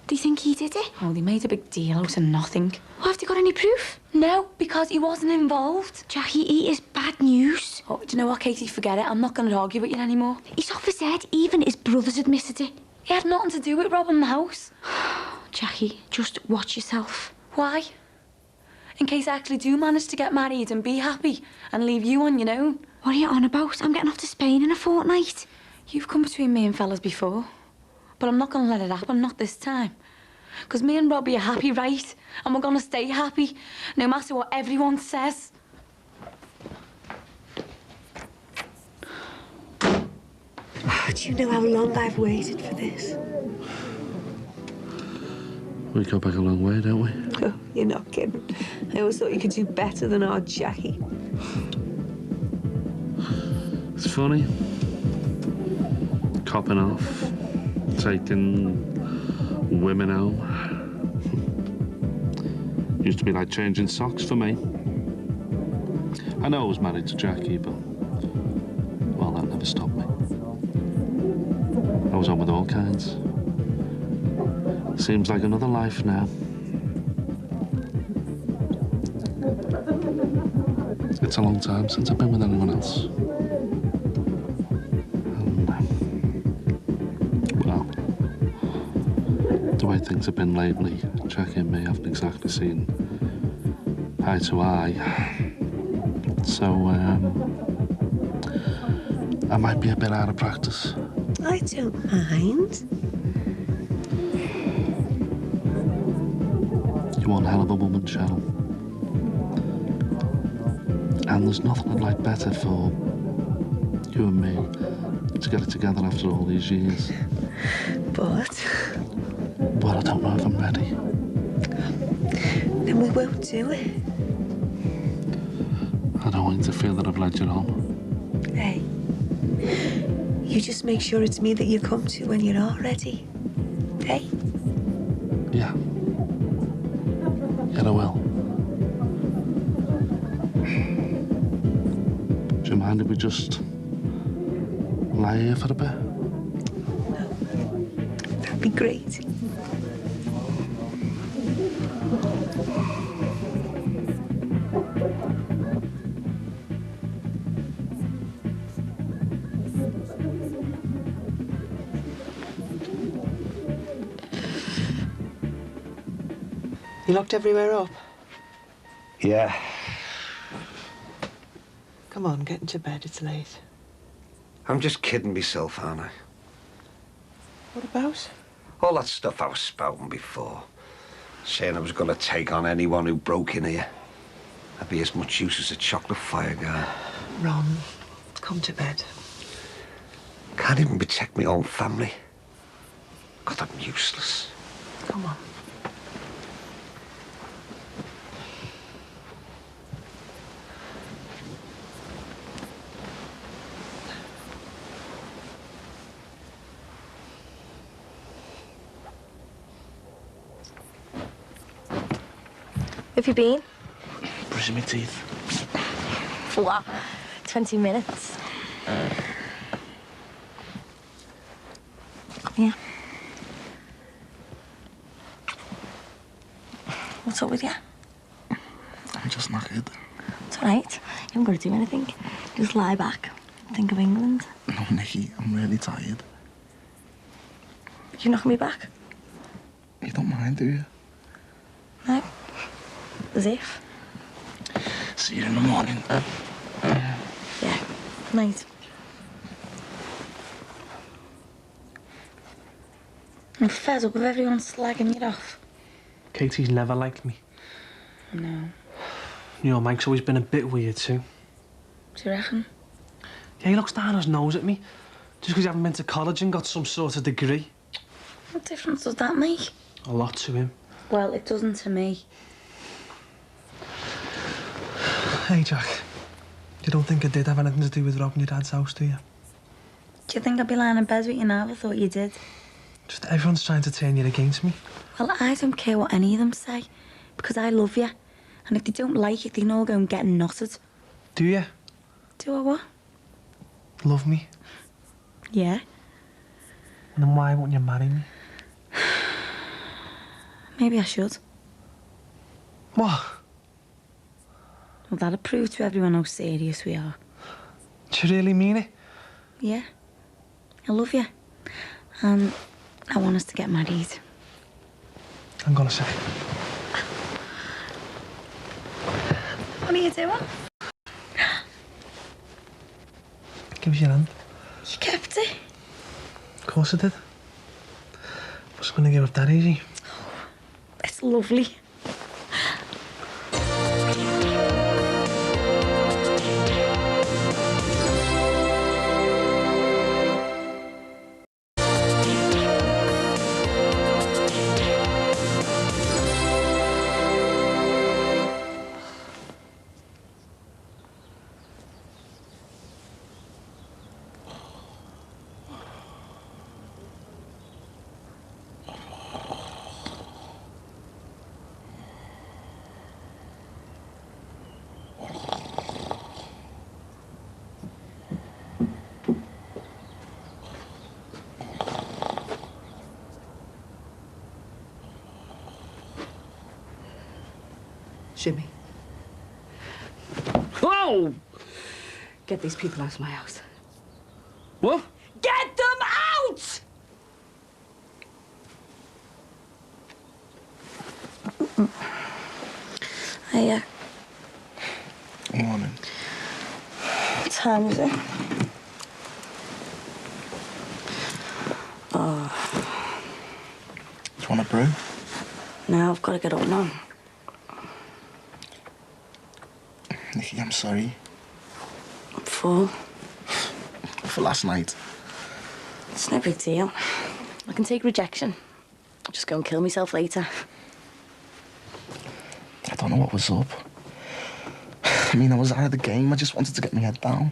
Do you think he did it? Oh, they made a big deal out of nothing. Well, have they got any proof? No, because he wasn't involved. Jackie, he is bad news. Oh, do you know what, Katie? Forget it. I'm not going to argue with you anymore. He's off his head. Even his brothers admitted it. He had nothing to do with robbing the house. Jackie, just watch yourself. Why? In case I actually do manage to get married and be happy and leave you on your own. What are you on about? I'm getting off to Spain in a fortnight. You've come between me and fellas before. But I'm not going to let it happen, not this time. Because me and Robbie are happy, right? And we're going to stay happy, no matter what everyone says. Do you know how long I've waited for this? We go back a long way, don't we? Oh, you're not kidding. I always thought you could do better than our Jackie. It's funny. Copping off, taking women home. Used to be like changing socks for me. I know I was married to Jackie, but, well, that never stopped me. I was on with all kinds. Seems like another life now. It's a long time since I've been with anyone else. The way things have been lately, Jackie and me haven't exactly seen eye to eye. So, I might be a bit out of practice. I don't mind. You're one hell of a woman, Cheryl. And there's nothing I'd like better for you and me to get it together after all these years. But... Well, I don't know if I'm ready. Then we won't do it. I don't want you to feel that I've led you on. Hey, you just make sure it's me that you come to when you're all ready. Hey? Yeah. Yeah, I will. Do you mind if we just lie here for a bit? That'd be great. You locked everywhere up? Yeah. Come on, get into bed, it's late. I'm just kidding myself, aren't I? What about? All that stuff I was spouting before. Saying I was going to take on anyone who broke in here. I'd be as much use as a chocolate fire guy. Ron, come to bed. Can't even protect my own family. God, I'm useless. Come on. Have you been? Brushing my teeth. For what? 20 minutes. Come here. What's up with you? I'm just knackered. It's all right. You haven't got to do anything. Just lie back. Think of England. No, Nikki, I'm really tired. You're knocking me back? You don't mind, do you? No. As if. See you in the morning. Yeah. Night. I'm fed up with everyone slagging you off. Katie's never liked me. No. You know, Mike's always been a bit weird too. Do you reckon? Yeah, he looks down his nose at me. Just because he haven't been to college and got some sort of degree. What difference does that make? A lot to him. Well, it doesn't to me. Hey, Jack. You don't think I did have anything to do with robbing your dad's house, do you? Do you think I'd be lying in bed with you now? I thought you did. Just everyone's trying to turn you against me. Well, I don't care what any of them say, because I love you. And if they don't like it, they can all go and get knotted. Do you? Do I what? Love me? Yeah. And then why won't you marry me? Maybe I should. What? Well, that'll prove to everyone how serious we are. Do you really mean it? Yeah. I love you. And I want us to get married. I'm gonna say. What are you doing? Give us your hand. You kept it? Of course I did. Wasn't gonna give up that easy. It's lovely. Jimmy. Whoa! Get these people out of my house. What? Get them out! Hiya. Morning. What time is it? Oh. Do you want a brew? No, I've got to get up now. Nikki, I'm sorry. What for? For last night. It's no big deal. I can take rejection. I'll just go and kill myself later. I don't know what was up. I mean, I was out of the game. I just wanted to get my head down.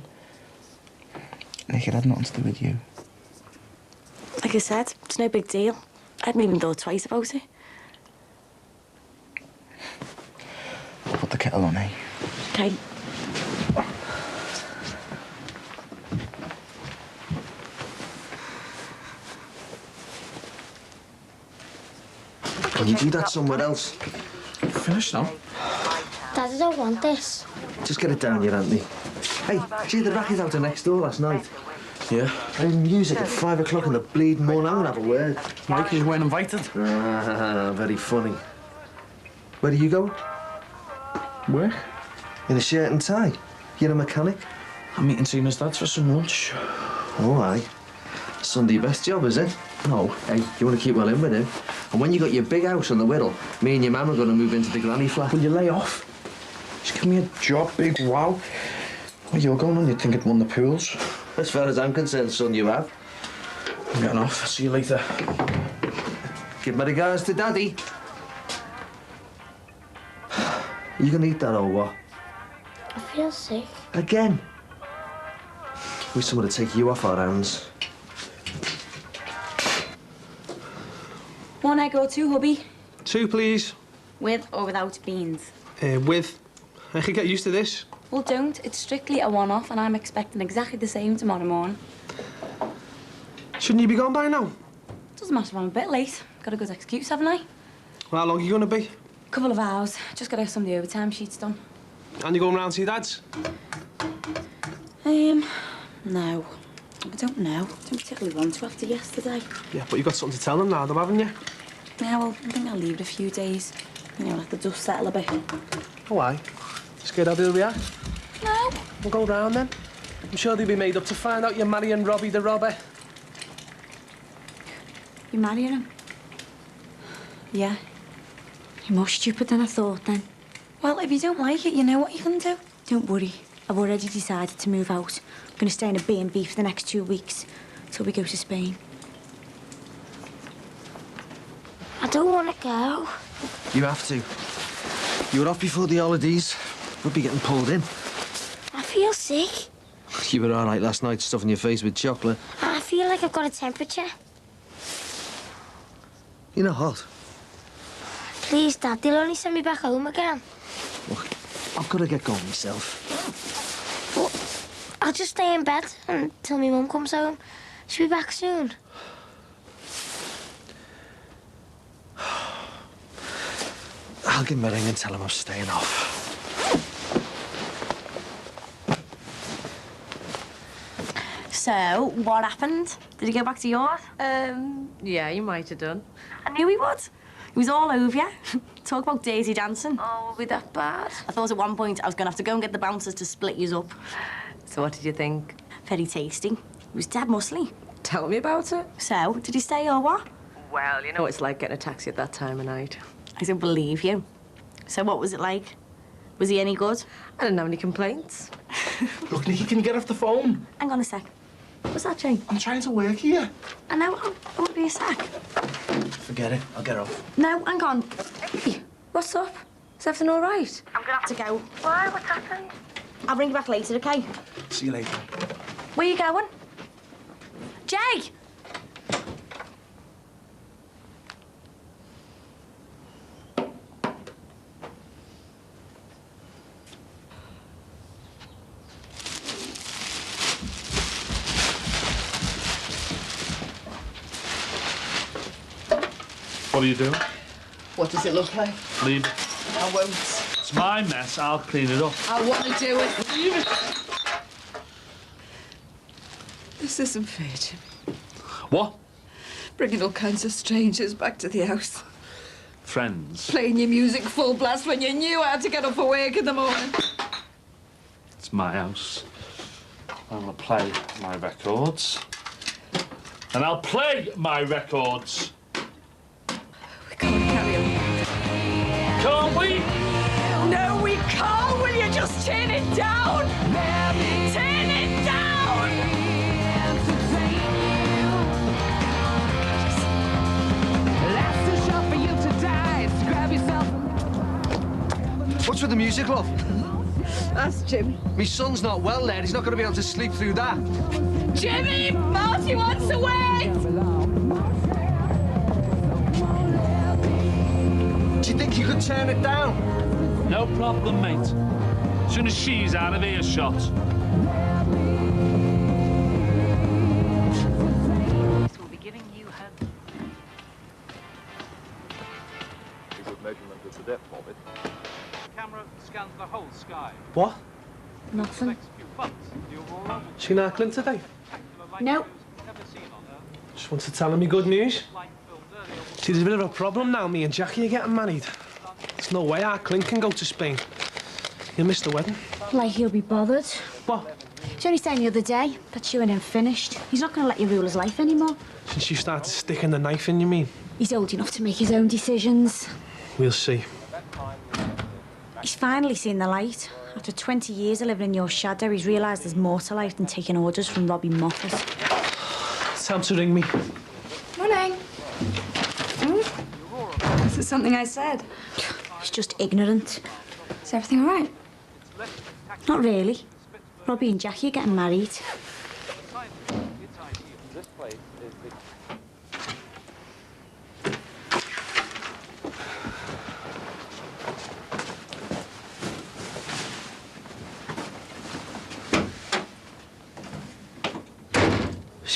Nikki, it had nothing to do with you. Like I said, it's no big deal. I hadn't even thought twice about it. I'll put the kettle on, eh? Okay. Can you do that somewhere else? Finished now? Dad, I don't want this. Just get it down here, Anthony. Hey, see the racket out of next door last night? Yeah. And music at 5 o'clock in the bleeding morning. I'm gonna have a word. Mike, you weren't invited. Ah, very funny. Where do you go? Where? In a shirt and tie. You're a mechanic? I'm meeting Tina's dad for some lunch. Oh, aye. Sunday best job, is it? No. Hey, you want to keep well in with him? And when you got your big house on the Whittle, me and your mum are going to move into the granny flat. Will you lay off? Just give me a job, big wow. Where you're going on, you'd think I'd won the pools. As far as I'm concerned, son, you have. I'm getting off. See you later. Give my regards to Daddy. You gonna eat that or what? I feel sick. Again? Wish someone would take you off our hands. One egg or two, hubby? 2, please. With or without beans? With. I could get used to this. Well, don't. It's strictly a one-off, and I'm expecting exactly the same tomorrow morning. Shouldn't you be gone by now? Doesn't matter if I'm a bit late. Got a good excuse, haven't I? Well, how long are you going to be? Couple of hours. Just got to have some of the overtime sheets done. And you going round to your dad's? No. I don't know. Don't particularly want to after yesterday. Yeah, but you've got something to tell them now, though, haven't you? Yeah, well, I think I'll leave it a few days. You know, let the dust settle a bit. Oh, why? Scared how they'll react? No. We'll go round then. I'm sure they'll be made up to find out you're marrying Robbie the robber. You marrying him? Yeah. You're more stupid than I thought, then. Well, if you don't like it, you know what you can do. Don't worry. I've already decided to move out. I'm going to stay in a B&B for the next 2 weeks till we go to Spain. I don't want to go. You have to. You were off before the holidays. We'll be getting pulled in. I feel sick. You were all right last night, stuffing your face with chocolate. I feel like I've got a temperature. You're not hot. Please, Dad, they'll only send me back home again. Look, I've got to get going myself. I'll just stay in bed until my mum comes home. She'll be back soon. I'll give him a ring and tell him I'm staying off. So, what happened? Did he go back to yours? Yeah, you might have done. I knew he would. He was all over you. Talk about Daisy dancing. Oh, will be that bad? I thought at one point I was going to have to go and get the bouncers to split yous up. So what did you think? Very tasty. He was dead muscly. Tell me about it. So, did he stay or what? Well, you know what it's like getting a taxi at that time of night. I don't believe you. So what was it like? Was he any good? I didn't have any complaints. Look, Nicky, can you get off the phone? Hang on a sec. What's that, Jane? I'm trying to work here. I know, I won't be a sec. Forget it. I'll get off. No, hang on. Hey, what's up? Is everything all right? I'm going to have to go. Why? What's happened? I'll ring you back later, OK? See you later. Where you going? Jay! What are you doing? What does it look like? Leave it. I won't. It's my mess. I'll clean it up. I want to do it. Leave it. This isn't fair, Jimmy. What? Bringing all kinds of strangers back to the house. Friends. Playing your music full blast when you knew I had to get up for work in the morning. It's my house. I'm gonna play my records. And I'll play my records. We can't carry on. Can't we? No, we can't. Will you just turn it down? Turn it down! Life's too short for you to die. So grab yourself. What's with the music, love? That's Jimmy. My son's not well, lad. He's not going to be able to sleep through that. Jimmy, Marty wants to wait! Do you think you could turn it down? No problem, mate. As soon as she's out of earshot. Will be giving you her. A good measurement of the depth of it. The camera scans the whole sky. What? Nothing. She not Clint today? No. Just wanted to tell him me good news. See, there's a bit of a problem now. Me and Jackie are getting married. There's no way our Clint can go to Spain. He'll miss the wedding. Like he'll be bothered. What? He only saying the other day that you and him finished. He's not going to let you rule his life anymore. Since you started sticking the knife in, you mean? He's old enough to make his own decisions. We'll see. He's finally seen the light. After 20 years of living in your shadow, he's realised there's more to life than taking orders from Robbie Moffat. It's time to ring me. Morning. Is it something I said? He's just ignorant. Is everything all right? Not really. Robbie and Jackie are getting married. This place is the...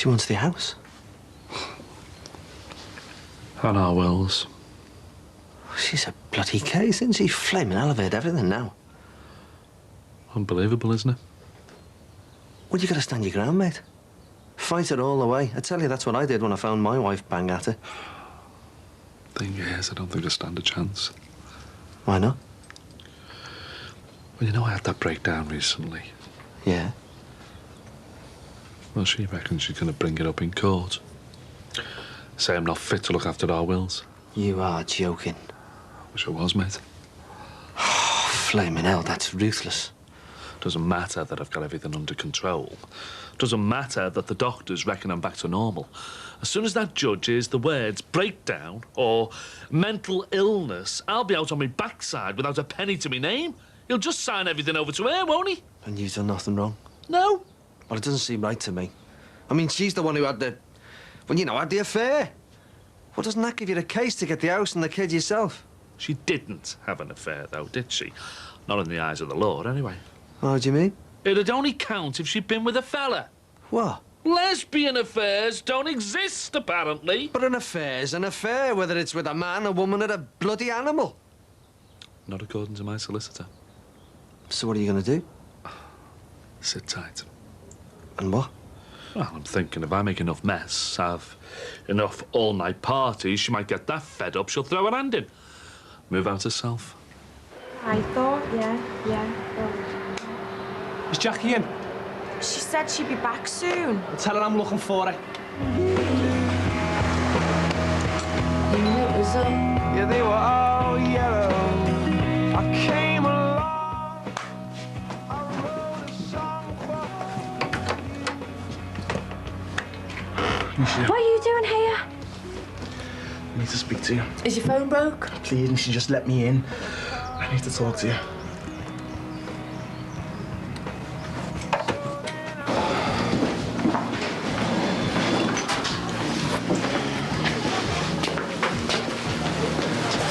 She wants the house. And our wills. She's a bloody case, isn't she? Flaming elevate everything now. Unbelievable, isn't it? Well, you gotta stand your ground, mate. Fight it all the way. I tell you, that's what I did when I found my wife bang at it. Thing is, I don't think I stand a chance. Why not? Well, you know I had that breakdown recently. Yeah. Well, she reckons she's going to bring it up in court. Say I'm not fit to look after our wills. You are joking. Wish I was, mate. Oh, flaming hell, that's ruthless. Doesn't matter that I've got everything under control. Doesn't matter that the doctors reckon I'm back to normal. As soon as that judge hears the words breakdown or mental illness, I'll be out on my backside without a penny to my name. He'll just sign everything over to her, won't he? And you've done nothing wrong? No. Well, it doesn't seem right to me. I mean, she's the one who had the... well, you know, had the affair. Well, doesn't that give you the case to get the house and the kid yourself? She didn't have an affair, though, did she? Not in the eyes of the Lord, anyway. What do you mean? It'd only count if she'd been with a fella. What? Lesbian affairs don't exist, apparently. But an affair's an affair, whether it's with a man, a woman, or a bloody animal. Not according to my solicitor. So what are you going to do? Sit tight. And what? Well, I'm thinking if I make enough mess, have enough all-night parties, she might get that fed up, she'll throw her hand in. Move out herself. I thought, yeah. Is Jackie in? She said she'd be back soon. I'll tell her I'm looking for her. Yeah, they were all yellow. I came along. I wrote a song for... What are you doing here? I need to speak to you. Is your phone broke? Please, and she just let me in. I need to talk to you.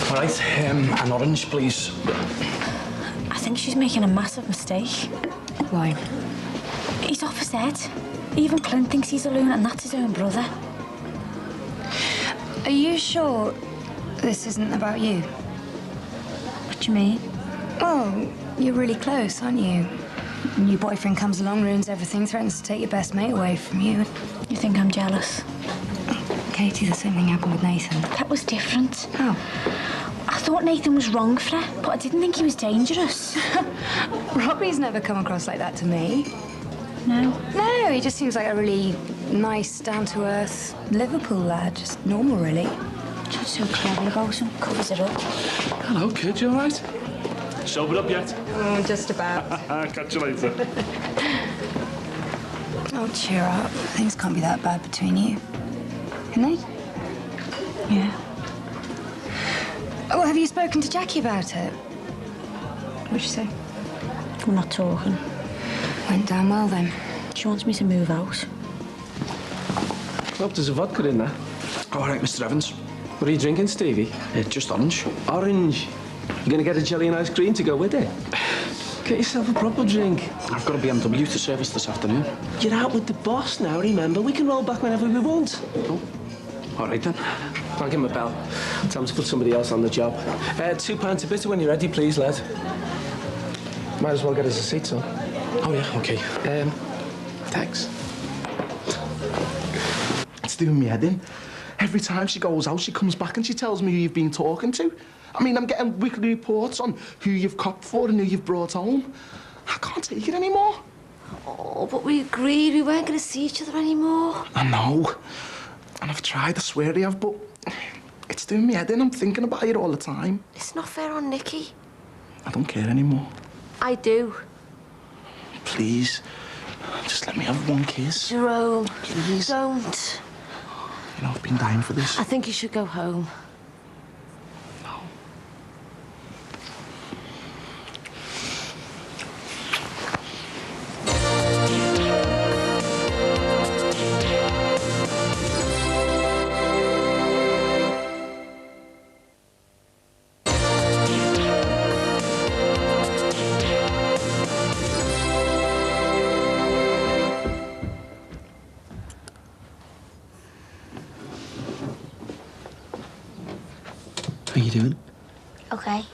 All right, an orange, please. I think she's making a massive mistake. Why? He's off his head. Even Clint thinks he's a loon, and that's his own brother. Are you sure this isn't about you? What do you mean? Oh, you're really close, aren't you? Your boyfriend comes along, ruins everything, threatens to take your best mate away from you. You think I'm jealous? Katie, the same thing happened with Nathan. That was different. Oh. I thought Nathan was wrong for her, but I didn't think he was dangerous. Robbie's never come across like that to me. No? No, he just seems like a really nice, down-to-earth Liverpool lad. Just normal, really. She's so clever about him. Covers it up. Hello, kid, you all right? Sobered up yet? Just about. Catch you later. Oh, cheer up. Things can't be that bad between you. Can they? Yeah. Oh, have you spoken to Jackie about it? What'd you say? We're not talking. Went down well, then. She wants me to move out. I hope there's a vodka in there. All right, Mr. Evans. What are you drinking, Stevie? Just orange. Orange. You gonna get a jelly and ice cream to go with it? Get yourself a proper drink. I've got a BMW to service this afternoon. You're out with the boss now, remember? We can roll back whenever we want. Oh, all right then. I'll give him a bell. Tell him to put somebody else on the job. £2 a bitter when you're ready, please, lad. Might as well get us a seat, son. Oh, yeah, OK. Thanks. It's doing me head in. Every time she goes out, she comes back and she tells me who you've been talking to. I mean, I'm getting weekly reports on who you've copped for and who you've brought home. I can't take it anymore. Oh, but we agreed we weren't going to see each other anymore. I know. And I've tried, I swear I have, but it's doing me head in. I'm thinking about it all the time. It's not fair on Nicky. I don't care anymore. I do. Please, just let me have one kiss. Jerome, please. Don't. You know, I've been dying for this. I think you should go home. you doing? Okay.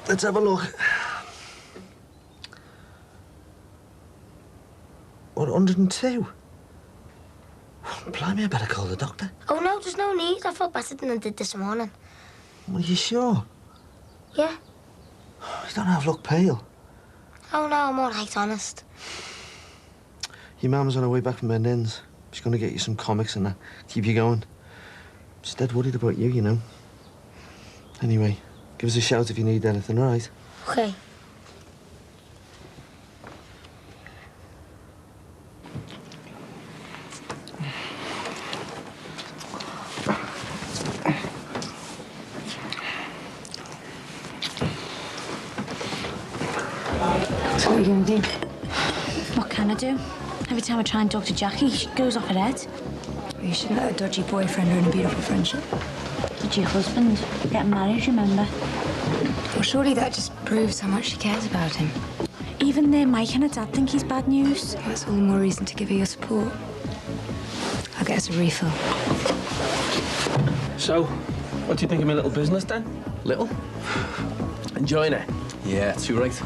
Let's have a look. What, 102? Blimey, I better call the doctor. Oh, no, there's no need. I felt better than I did this morning. Are you sure? Yeah. You don't have look pale. Oh, no, I'm all right, honest. Your mum's on her way back from Bendins. She's going to get you some comics and that. Keep you going. She's dead worried about you, you know. Anyway, give us a shout if you need anything, all right? Okay. So what are you going to do? What can I do? Every time I try and talk to Jackie, she goes off her head. You shouldn't let a dodgy boyfriend ruin a beautiful friendship. Did your husband get married, remember? Well, surely that just proves how much she cares about him. Even their Mike and her dad think he's bad news. That's all the more reason to give her your support. I'll get us a refill. So, what do you think of my little business, then? Little? Enjoying it? Yeah, too right.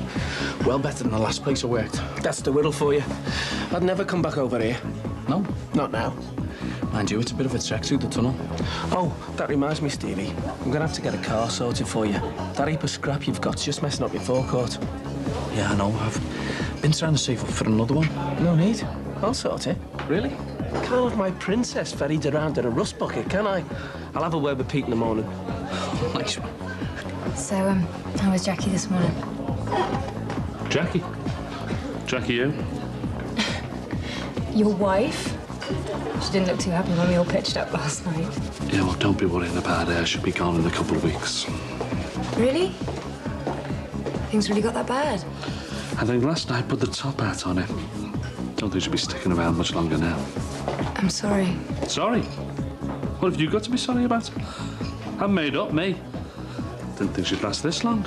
Well better than the last place I worked. That's the whittle for you. I'd never come back over here. No? Not now. Mind you, it's a bit of a trek through the tunnel. Oh, that reminds me, Stevie. I'm gonna have to get a car sorted for you. That heap of scrap you've got's just messing up your forecourt. Yeah, I know. I've been trying to save up for another one. No need. I'll sort it. Really? Can't have my princess ferried around in a rust bucket, can I? I'll have a word with Pete in the morning. Nice one. So, how was Jackie this morning? Jackie? Jackie, you? Your wife? She didn't look too happy when we all pitched up last night. Yeah, well, don't be worrying about her. She'll be gone in a couple of weeks. Really? Things really got that bad? I think last night put the top hat on her. Don't think she'll be sticking around much longer now. I'm sorry. Sorry? What have you got to be sorry about? I'm made up, me. Didn't think she'd last this long.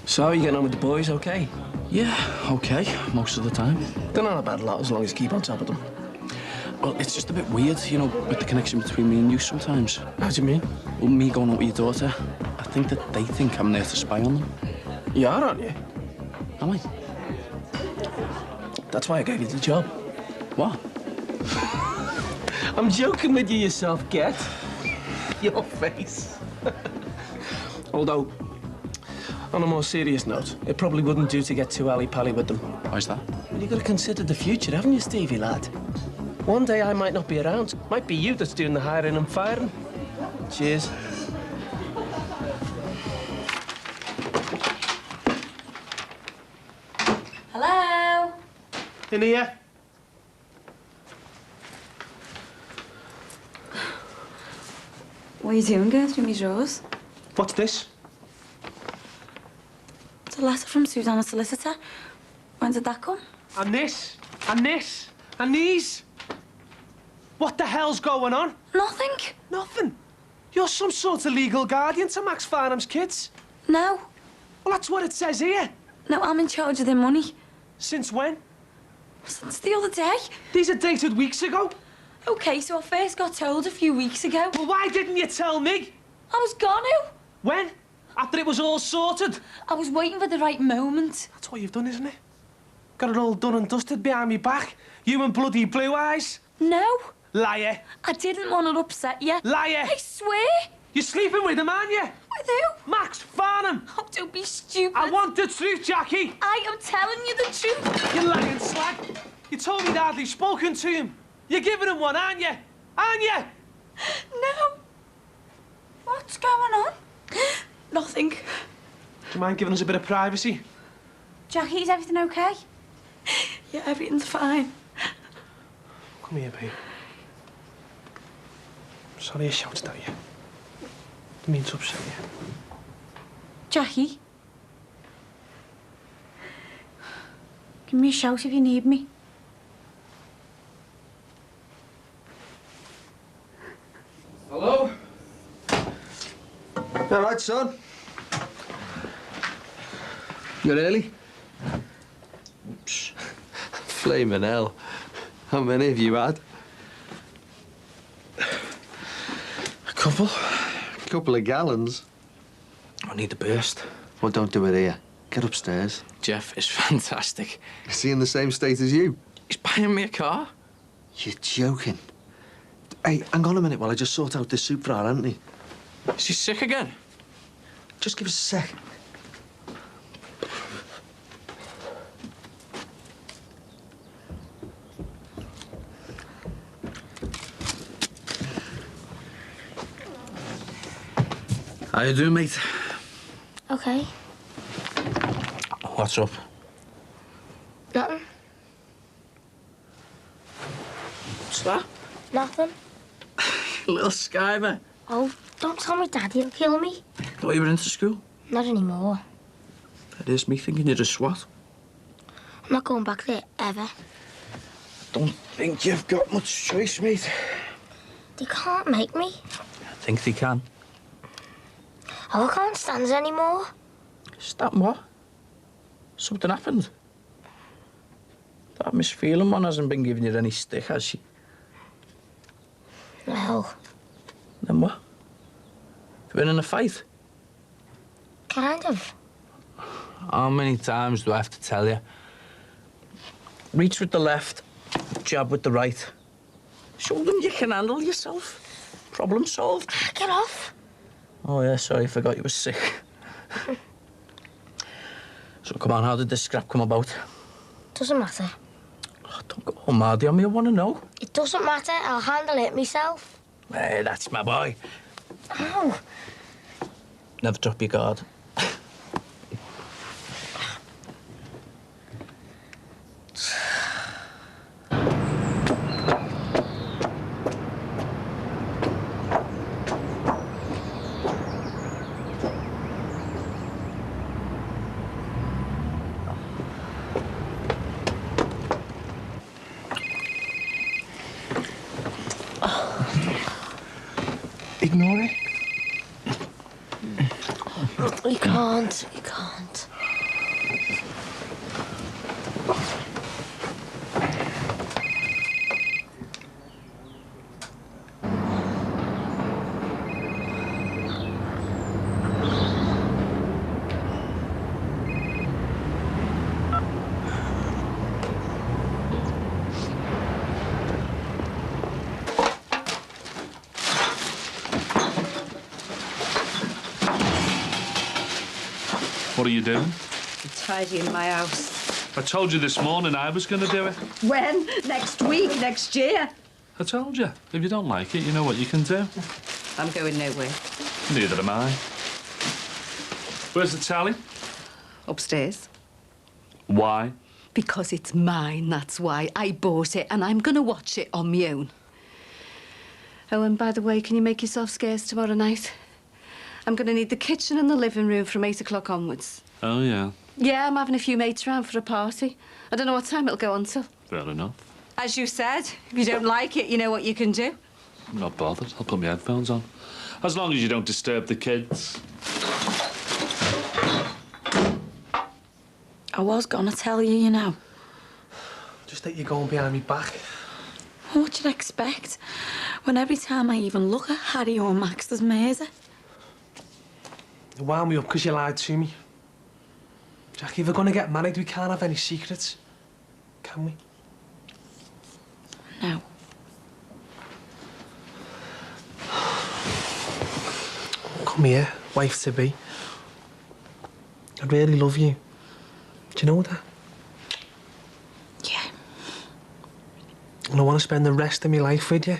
So, how are you getting on with the boys, okay? Yeah, okay, most of the time. They're not a bad lot as long as you keep on top of them. Well, it's just a bit weird, you know, with the connection between me and you sometimes. How do you mean? Well, me going out with your daughter, I think that they think I'm there to spy on them. You are, aren't you? Am I? That's why I gave you the job. What? I'm joking with you yourself, get. Your face. Although, on a more serious note, it probably wouldn't do to get too ally-pally with them. Why's that? Well, you've got to consider the future, haven't you, Stevie, lad? One day I might not be around. Might be you that's doing the hiring and firing. Cheers. Hello? In here? What are you doing, going through my drawers? What's this? It's a letter from Susanna's solicitor. When did that come? And this? And this? And these? What the hell's going on? Nothing. Nothing? You're some sort of legal guardian to Max Farnham's kids? No. Well, that's what it says here. No, I'm in charge of their money. Since when? Since the other day. These are dated weeks ago. OK, so I first got told a few weeks ago. Well, why didn't you tell me? I was gonna. When? After it was all sorted? I was waiting for the right moment. That's what you've done, isn't it? Got it all done and dusted behind me back. You and bloody Blue Eyes. No. Liar. I didn't want to upset you. Liar. I swear. You're sleeping with him, aren't you? With who? Max Farnham. Oh, don't be stupid. I want the truth, Jackie. I am telling you the truth. You lying slag. You told me you'd hardly spoken to him. You're giving him one, aren't you? Aren't you? No. What's going on? Nothing. Do you mind giving us a bit of privacy? Jackie, is everything okay? Yeah, everything's fine. Come here, Pete. Sorry I shouted at you. Didn't mean to upset you. Jackie? Give me a shout if you need me. Hello? All right, son. You're early? Flaming hell. How many have you had? A couple. A couple of gallons? I need the burst. Well, don't do it here. Get upstairs. Jeff is fantastic. Is he in the same state as you? He's buying me a car. You're joking. Hey, hang on a minute while I just sort out this soup for our auntie. Is he sick again? Just give us a sec. How you doing, mate? Okay. What's up? Nothing. What's that? Nothing. Little skiver. Oh, don't tell me Daddy will kill me. Thought you were into school. Not anymore. That is me thinking you're a swat. I'm not going back there ever. Don't think you've got much choice, mate. They can't make me. I think they can. Oh, I can't stand it anymore. Stop what? Something happened. That Miss Phelan one hasn't been giving you any stick, has she? No. Then what? You been in a fight? Kind of. How many times do I have to tell you? Reach with the left, jab with the right. Show them you can handle yourself. Problem solved. Get off. Oh, yeah, sorry, I forgot you were sick. So, come on, how did this scrap come about? Doesn't matter. Oh, don't go all mardy on me, I want to know. It doesn't matter. I'll handle it myself. Hey, that's my boy. Ow. Never drop your guard. Ignore it. You can't. You can't. What are you doing? I'm tidying my house. I told you this morning I was going to do it. When? Next week? Next year? I told you. If you don't like it, you know what you can do. I'm going nowhere. Neither am I. Where's the tally? Upstairs. Why? Because it's mine, that's why. I bought it, and I'm going to watch it on my own. Oh, and by the way, can you make yourself scarce tomorrow night? I'm going to need the kitchen and the living room from 8 o'clock onwards. Oh, yeah. Yeah, I'm having a few mates around for a party. I don't know what time it'll go on till. Fair enough. As you said, if you don't like it, you know what you can do. I'm not bothered. I'll put my headphones on. As long as you don't disturb the kids. I was gonna tell you, you know. Just that you're going behind me back. What'd you expect? When every time I even look at Harry or Max, there's murder. You wound me up because you lied to me. Jackie, if we're going to get married, we can't have any secrets. Can we? No. Come here, wife-to-be. I really love you. Do you know that? Yeah. And I want to spend the rest of my life with you.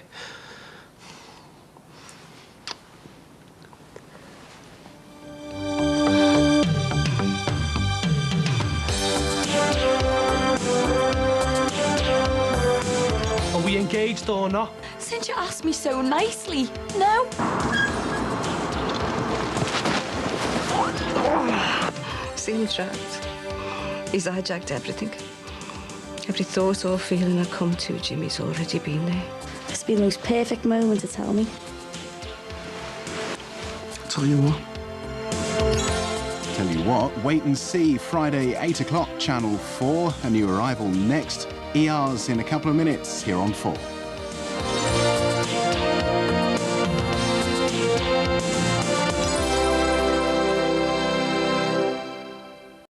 Are we engaged or not? Since you asked me so nicely, no. Seen the traps. He's hijacked everything. Every thought or feeling I come to, Jimmy's already been there. It's been the most perfect moment to tell me. I'll tell you what. Tell you what, wait and see. Friday, 8 o'clock, Channel 4. A new arrival next. ER's in a couple of minutes here on 4.